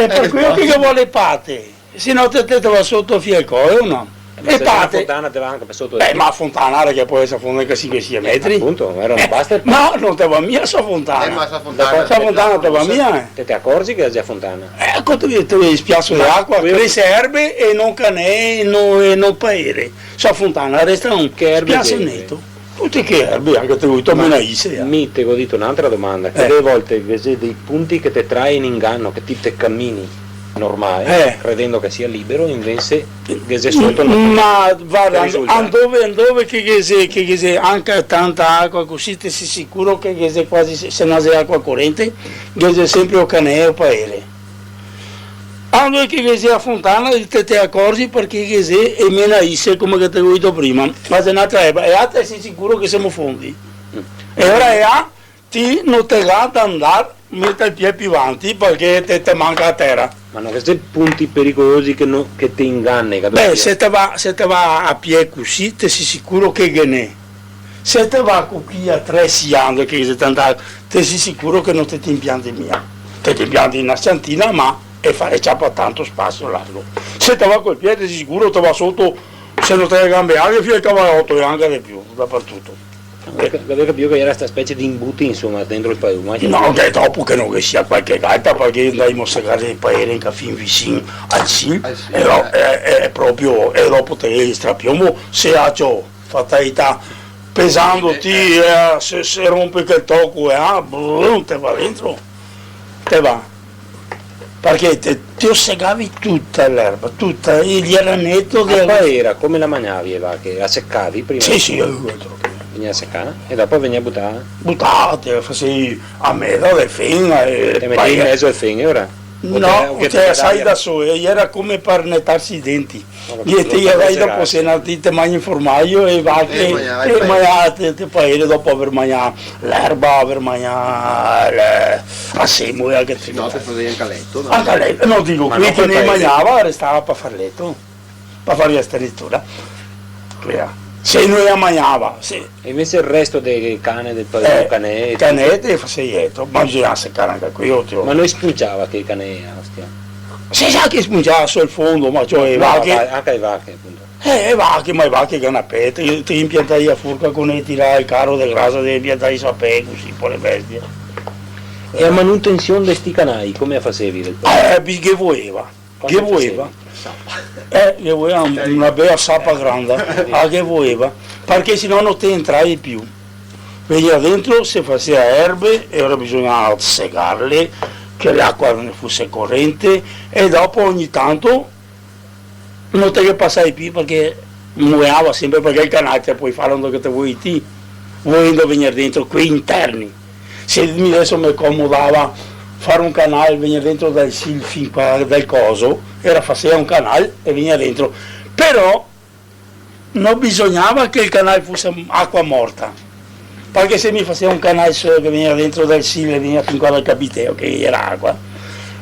per quello che vuole pate se no te va sotto fianco o no? Ma E se la parte. fontana te va anche per sotto Beh, ma fontana che può essere fonda che 5-6 metri. appunto, era non basta No, non te va mia sua fontana. ma sta fontana. Sua fontana te va mia. te accorgi che è già fontana? Ecco, tu spiazzo di acqua, cresce erbe e non canè e non paere. Sua fontana resta un Che erbe spiazzo tiene? netto. Tutte che erbe, anche te vuoi tomare ise. Mi te ho detto un'altra domanda, che delle volte vedi dei punti che te trae in inganno, che ti te cammini normale, credendo che sia libero, invece che sei sotto non Ma guarda, risulta? andove che se anche tanta acqua così ti sei sicuro che se quasi se non c'è acqua corrente, che c'è sempre o canè o paere. Quando che sia a fontana te accorgi perché che se è meno isse come che te ho detto prima, ma se un'altra erba, e a te sei sicuro che siamo fondi. E ora è a ti non te va ad andare, mette il piede più avanti perché te manca la terra. Ma non che sei punti pericolosi che ti inganni. Beh, se te va a piedi così, te sei sicuro che ne è. Se te va con chi a 3 siando che se te sei sicuro che non ti impianti mia. Te impianti in una sciantina, ma e c'ha tanto spazio largo. Se te va col piede sei sicuro te va sotto, se non te le gambe anche fino al cavallotto e anche di più, dappertutto. Avevo capito che era questa specie di imbuti insomma dentro il paese. No, che dopo che non che sia qualche gaita perché andiamo a segare il paese che fin vicino al sim è proprio e dopo te strapiamo se ha ciò fatalità pesandoti se rompe che il tocco te va dentro te va perché ti ossegavi tutta l'erba tutta gli eranetto che era come la mangiavi che la seccavi prima sì veniva a seccare e dopo veniva buttata facevi a metà del fine te mettevi in mezzo al fine ora? No, sai da solo, era come per nettarsi i denti. E te vai dopo se non te mangi il formaggio e va che mangiate poi dopo aver mangiato l'erba, aver mangiato la semola che No, te facevi anche a letto. Anche a letto, no dico, qui che ne mangiava restava per far letto, per fare la strettura. Se noi la mangiava, sì. E invece il resto dei cane, del paese, canete faceva, ma bisogna seccare anche qui. Ma noi spunciava che i cane ostia. Si sa che spunciava sul fondo, ma cioè le vacche. Anche le vacche appunto. Vacche, ma le vacche canapete, ti impiantai a furca con e tirare il carro del grasso, devi impiantare i sapè così, poi le bestie. E a manutenzione di sti canali, come facevi del paese? Che voleva. Che voleva? Che voleva una bella sappa grande, che voleva, perché sennò non ti entravi più. Veniva dentro, si faceva erbe e ora bisognava segarle, che l'acqua non fosse corrente e dopo ogni tanto non te che passavi più perché muoveva sempre perché il canale te puoi fare quello che te vuoi te, volendo venire dentro quei interni. Se adesso mi accomodava fare un canale, venire dentro dal fin qua del coso, era faceva un canale e veniva dentro, però non bisognava che il canale fosse acqua morta, perché se mi faceva un canale solo che veniva dentro dal sil e veniva fin qua dal capiteo, che era acqua,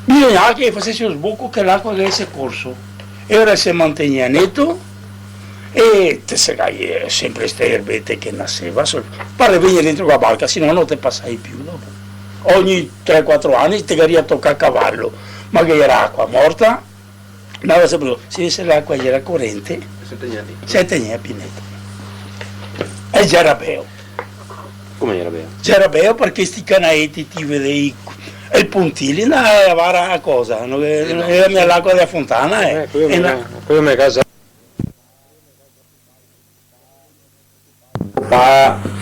bisognava che facesse lo sbocco che l'acqua avesse corso, e ora si manteneva netto e te segai sempre queste erbette che nasceva, pare venire dentro la barca, se no non te passai più dopo. Ogni 3-4 anni ti a toccare a cavallo, ma che era acqua morta, andava sempre, se l'acqua era corrente, se teniva più netto. E già era bello. Come era bello? Già era bello perché questi canaetti ti vedevi, e il puntile, no, era una cosa, non era l'acqua della fontana. Quello mi casa.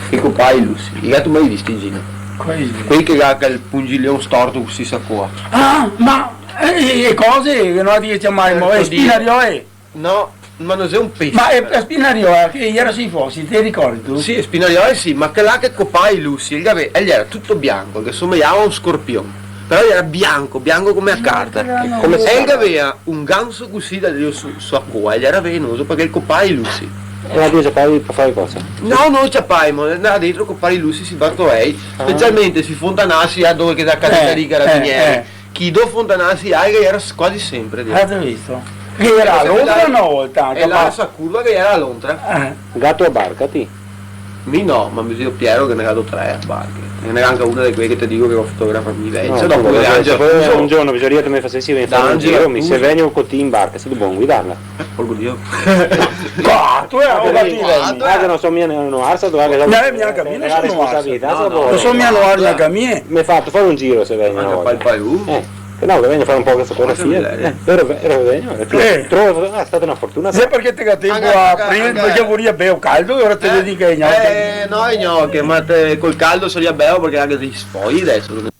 I copai Lucy, i tu mai visti in giro? Quelli che ha il pungiglione storto così sa qua. Ah, ma le cose che non dice mai, ma è spinario è? No, ma non è un pesce. Ma è spinario che era sui fossi, ti ricordi tu? Sì, è spinario sì, ma che là che copai Lucy, egli era tutto bianco, che somigliava a un scorpione. Però era bianco come a carta. Come se aveva un ganso così da Dio su qua, egli era venoso perché il copai Lucy. E la due sappai per fare cosa? No, non c'è ma andava dentro con pari Lucy si battoei, specialmente si fontanassi a dove che da casa di carabinieri. Chi do fontanassi a che era quasi sempre. Avete visto? Che era a Londra una volta. E la sua curva che era a Londra. Gatto a barca, ti? No, ma mio zio Piero che ne ha dato 3 a barche. E ne era anche una di quelle che ti dico che ho fotografato in Venezia. No, Dopo un giorno bisogna che mi facessi venire un giro, mi se vengo con te in barca, se devo guidarla. Porco Dio. Tu che non so mia non arsa, tu che mia cammina la responsabilità. non so mia la cammina. Mi ha fatto fare un giro se vengo una volta. No, che vengo a fare un po' questa fotografia. Trovo è stata una fortuna. Sai perché te tempo a prima perché volevo bere caldo e ora te lo dico ai gnocchi. No, i gnocchi, ma col caldo se li bevo perché anche dei sfogli adesso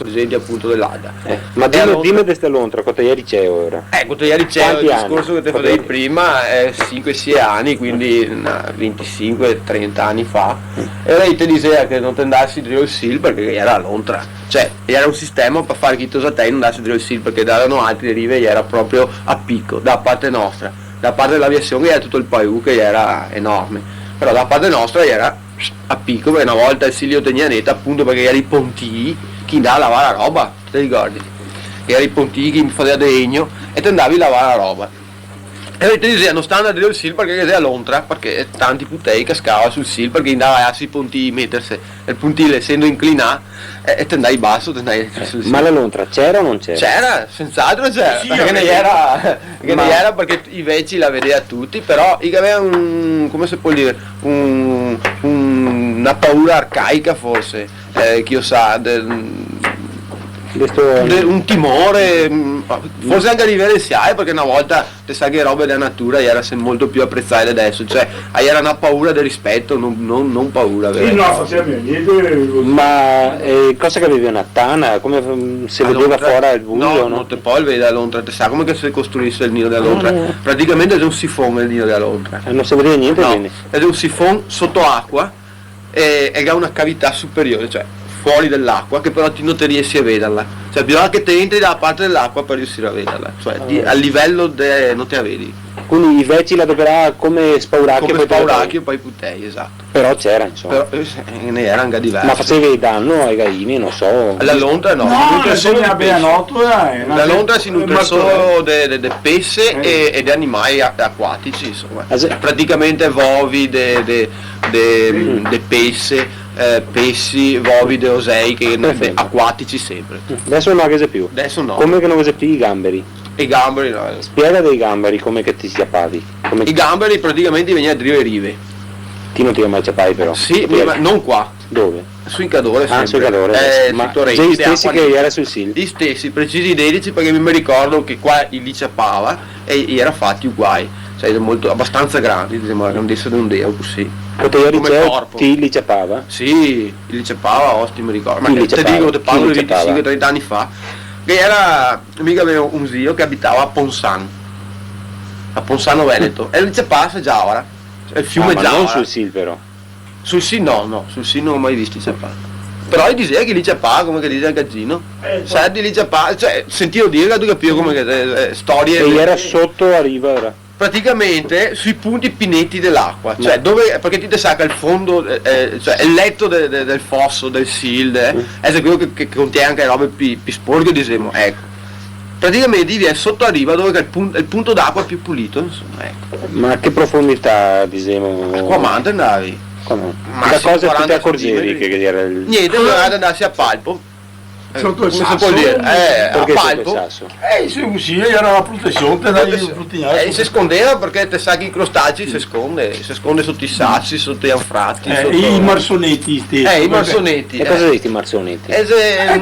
esempio appunto dell'Ada. Ma dimmi questa lontra, quanto ieri c'è ora? Quanto ieri c'è il discorso che ti facevi prima è 5-6 anni, quindi 25-30 anni fa. E lei ti diceva che non ti andassi drill sil perché era lontra. Cioè, era un sistema per fare chittoso a te e non andassi drill sil perché davano altre rive e era proprio a picco, da parte nostra. Da parte dell'aviazione era tutto il paese che era enorme. Però da parte nostra era a picco, perché una volta il Silio tenia netta appunto perché era i ponti chi andava a lavare la roba, ti ricordi? Che era i ponti chi mi faceva legno e ti andavi a lavare la roba. E poi ti diceva non stanno a dire il sil perché era lontra, perché tanti putei cascava sul sil perché andava a sui ponti mettersi, il puntile essendo inclinato e ti andavi basso, ti andavi sul sil. Ma la lontra c'era o non c'era? C'era, senz'altro c'era, sì, perché ne era perché i vecchi la vedeva tutti, però aveva come si può dire, una paura arcaica forse, chi lo sa, un timore, forse anche a livello SIAE perché una volta te sai che robe della natura era molto più apprezzate adesso, cioè era una paura del rispetto, non paura. Sì, no, faceva niente. Ma cosa che avevi una tana? Come se vedeva fuori il buio? No, non te puoi vedere la lontra, te sai come che si costruisse il nido della lontra? Praticamente è un sifone il nido della lontra. Non si vedeva niente, no, è un sifone sotto acqua e ha una cavità superiore, cioè fuori dell'acqua, che però non ti riesci a vederla, cioè bisogna che te entri dalla parte dell'acqua per riuscire a vederla, cioè a livello non te la vedi. Quindi i vecchi la adoperava come spauracchio, poi putei, esatto. Però c'era, insomma. Però ne era anche diverso. Ma facevi danno ai gaini, non so. La lontra no, la lontra si nutre solo di pesce e di animali acquatici, insomma. Praticamente vovi de pesce, pesci, vovide, osei che acquatici sempre. Adesso non la più. Adesso no. Come che non più i gamberi? I gamberi no. Spiega dei gamberi come che ti schiappavi. I gamberi praticamente venivano a drive rive. Ti non ti mai schiappavi però? Sì, ma non qua. Dove? Sui Cadore sempre. Sui Cadore. Ma gli stessi che era sul Sil? Gli stessi, precisi dedici perché mi ricordo che qua li ciappava e era fatti uguali. Cioè abbastanza grandi, diciamo la grandezza di un deo così. Come ti li ciappava? Sì, li ciappava, osti mi ricordo. Ma te dico, te parlo di 25-30 anni fa. Che era, mica avevo un zio che abitava a Ponsano Veneto. E li ciappava già ora. Cioè, il fiume già. Ma non sul Sil però. Sul Sil no, sul Sil non ho mai visto ciappare. Però gli diceva che li ciappava, come che dice il gaggino. Sai di li ciappava, cioè sentivo dire che tu capivo come che storie. E era sotto a riva era. Praticamente sui punti pinetti dell'acqua, cioè dove, perché ti sa che il fondo, cioè il letto del fosso, del Sil, è quello che contiene anche robe più sporche, diciamo, ecco. Praticamente viene sotto a riva dove è il punto d'acqua più pulito, insomma, ecco. Ma a che profondità, diciamo? Qua mante andavi? Ma da cosa ti accorgevi che era il... Niente, doveva andassi a palpo. Sotto il come sasso? si può dire? A palpo. Sì, era la protezione, si scondeva perché te sa che i crostacei si sconde sotto i sassi, sotto gli anfratti. I marsonetti stessi. I marsonetti. E cosa dici i marsonetti? E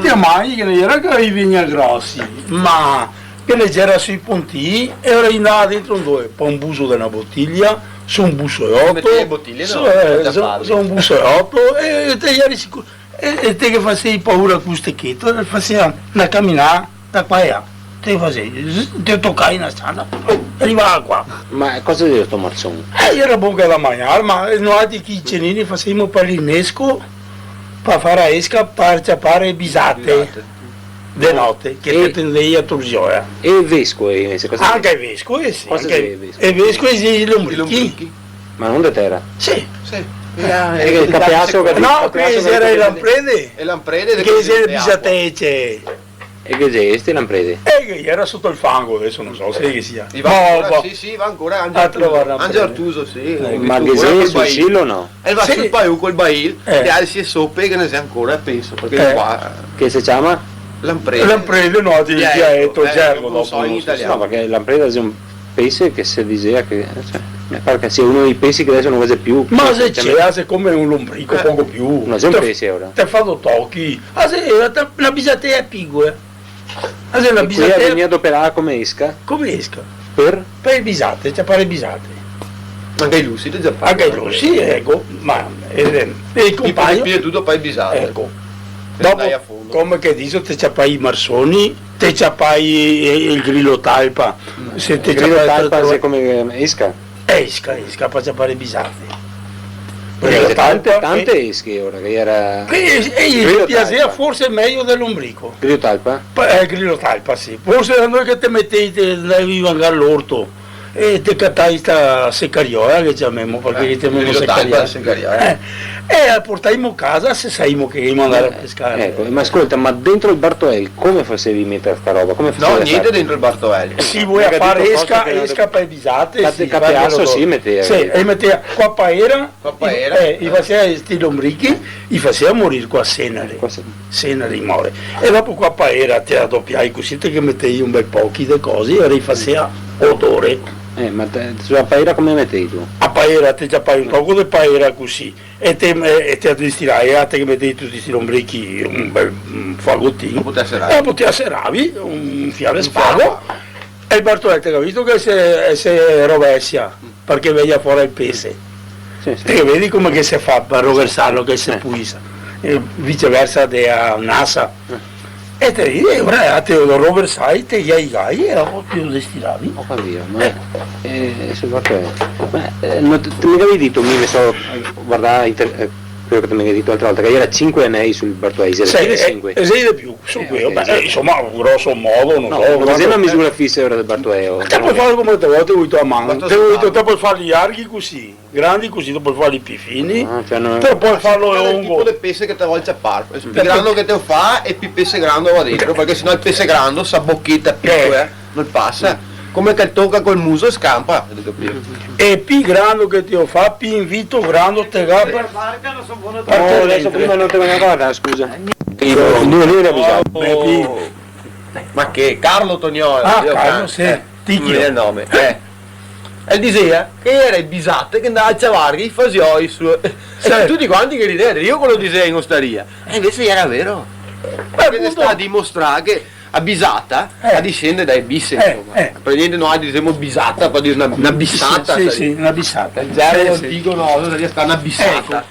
ti amai che non era che i vigna grossi, ma che ne c'era sui ponti e ora andava dentro un buso di una bottiglia, su un bussolotto, su un bussolotto e te eri sicuro. E te che facevi paura con questo cheto, faceva una camminata da qua e là, te facevi, te toccavi una strada, arrivava qua. Ma cosa dice sto marzone? Era buono da mangiare, ma noi di cenini facevamo per l'innesco, per fare esca, per ciappare bisate di notte, che te tendevi a Turgioia. E il vescovo? Anche il vescovo, sì. Cosa e il vescovo è i lombrichi. Ma non da terra? Sì. Il capiazzo che no, qui era il lamprede. E lamprede che era il bisatece. E che gesti l'hanno presi? Che era sotto il fango, adesso non so se che sia. Sì, va ancora Angelo Artuso, sì. Ma che sei sul silo o no? E va sul Baiù col Bail, e altri soppe che ne sia ancora, penso, perché qua... Che si chiama? Lamprede, no, di dialetto, gergo, non so in italiano. No, perché l'Lamprede è un pesce che si diceva che... Cioè, mi pare che sia uno dei pesci che adesso non vede più. Ma se c'è, se come un lombrico, poco più. Non c'è un pesce ora. Te fanno tocchi. La bisatea è pigua. La bisate veniva adoperata come esca? Come esca? Per le bisate, c'è per le bisate. Anche i Lussi, anche i Lussi, ecco, ma il compagno... Ti tutto per i bisate. Ecco. Dopo, come che dico, te c'è i marsoni, te c'è il grillo talpa. Se te il grillo talpa è come esca? Esca, per c'è le bisate. Tante esche ora che era. E gli piaceva forse meglio dell'ombrico. Grillo talpa? Grillo talpa, sì. Forse da noi che te mettete, devi mangiare l'orto e te cattai sta seccariola che chiamiamo, perché chiamiamo seccariola. E portaimo a casa se saimo che dobbiamo andare a pescare. Ecco, ma ascolta, ma dentro il Bartoel come facevi mettere sta roba? Come no, niente dentro il Bartoel. Si vuoi fare esca per bisate, capeasso sì metteva. Sì, e metteva qua paera, i faceva sti lombrichi, i faceva morire qua Senare in more. E dopo qua paera te la doppiai così che mettevi un bel pochi di cose e rifaceva odore. Ma sulla paera come mettevi tu? A paera te già un poco di paera così e te distirai e te che mettevi tutti questi lombrichi un bel fagottino e poi te seravi un fiale spago e il Bartoletto ha visto che si rovescia perché veglia fuori il pesce te vedi come che si fa per roversarlo che si puisa e viceversa della NASA e te vedi, ora te lo roversai, te gli gai e dopo te lo destinavi. Ho capito, ma sul Bartoletto. Ma tu mi avevi detto, mi so guardare quello che tu mi hai detto l'altra volta, che era 5 anelli sul Bartoletto, 6 di più, su quello, insomma, grosso modo, non so. Ma è una misura fissa ora del Bartoletto. Te puoi fare come te vuoi, te vuoi a mano, te puoi farli larghi così, grandi così, te puoi farli più fini, te puoi farlo lungo. Il tipo di pesce che te vuoi ciappare, più grande che te fa e più pesce grande va dentro, perché sennò il pesce grande, sa bocchetta piccola, non passa. Come che tocca col muso e scampa. E più grande che ti fa, più invito grande te va per adesso prima non te ne guarda, scusa. Ma che? Carlo Tognolo. Carlo, sì. Ticchio è il nome. E diceva che era il bisate che andava a ciavarghi i fasioi su. E tutti quanti che ridevano, io quello disegno in osteria. E invece era vero. Perché sta a dimostrare che a bisata a discende dai bisse, insomma. Per niente noi diciamo bisata, per dire una bissata. Sì, una bissata. Il gergo antico no, sta una bissata.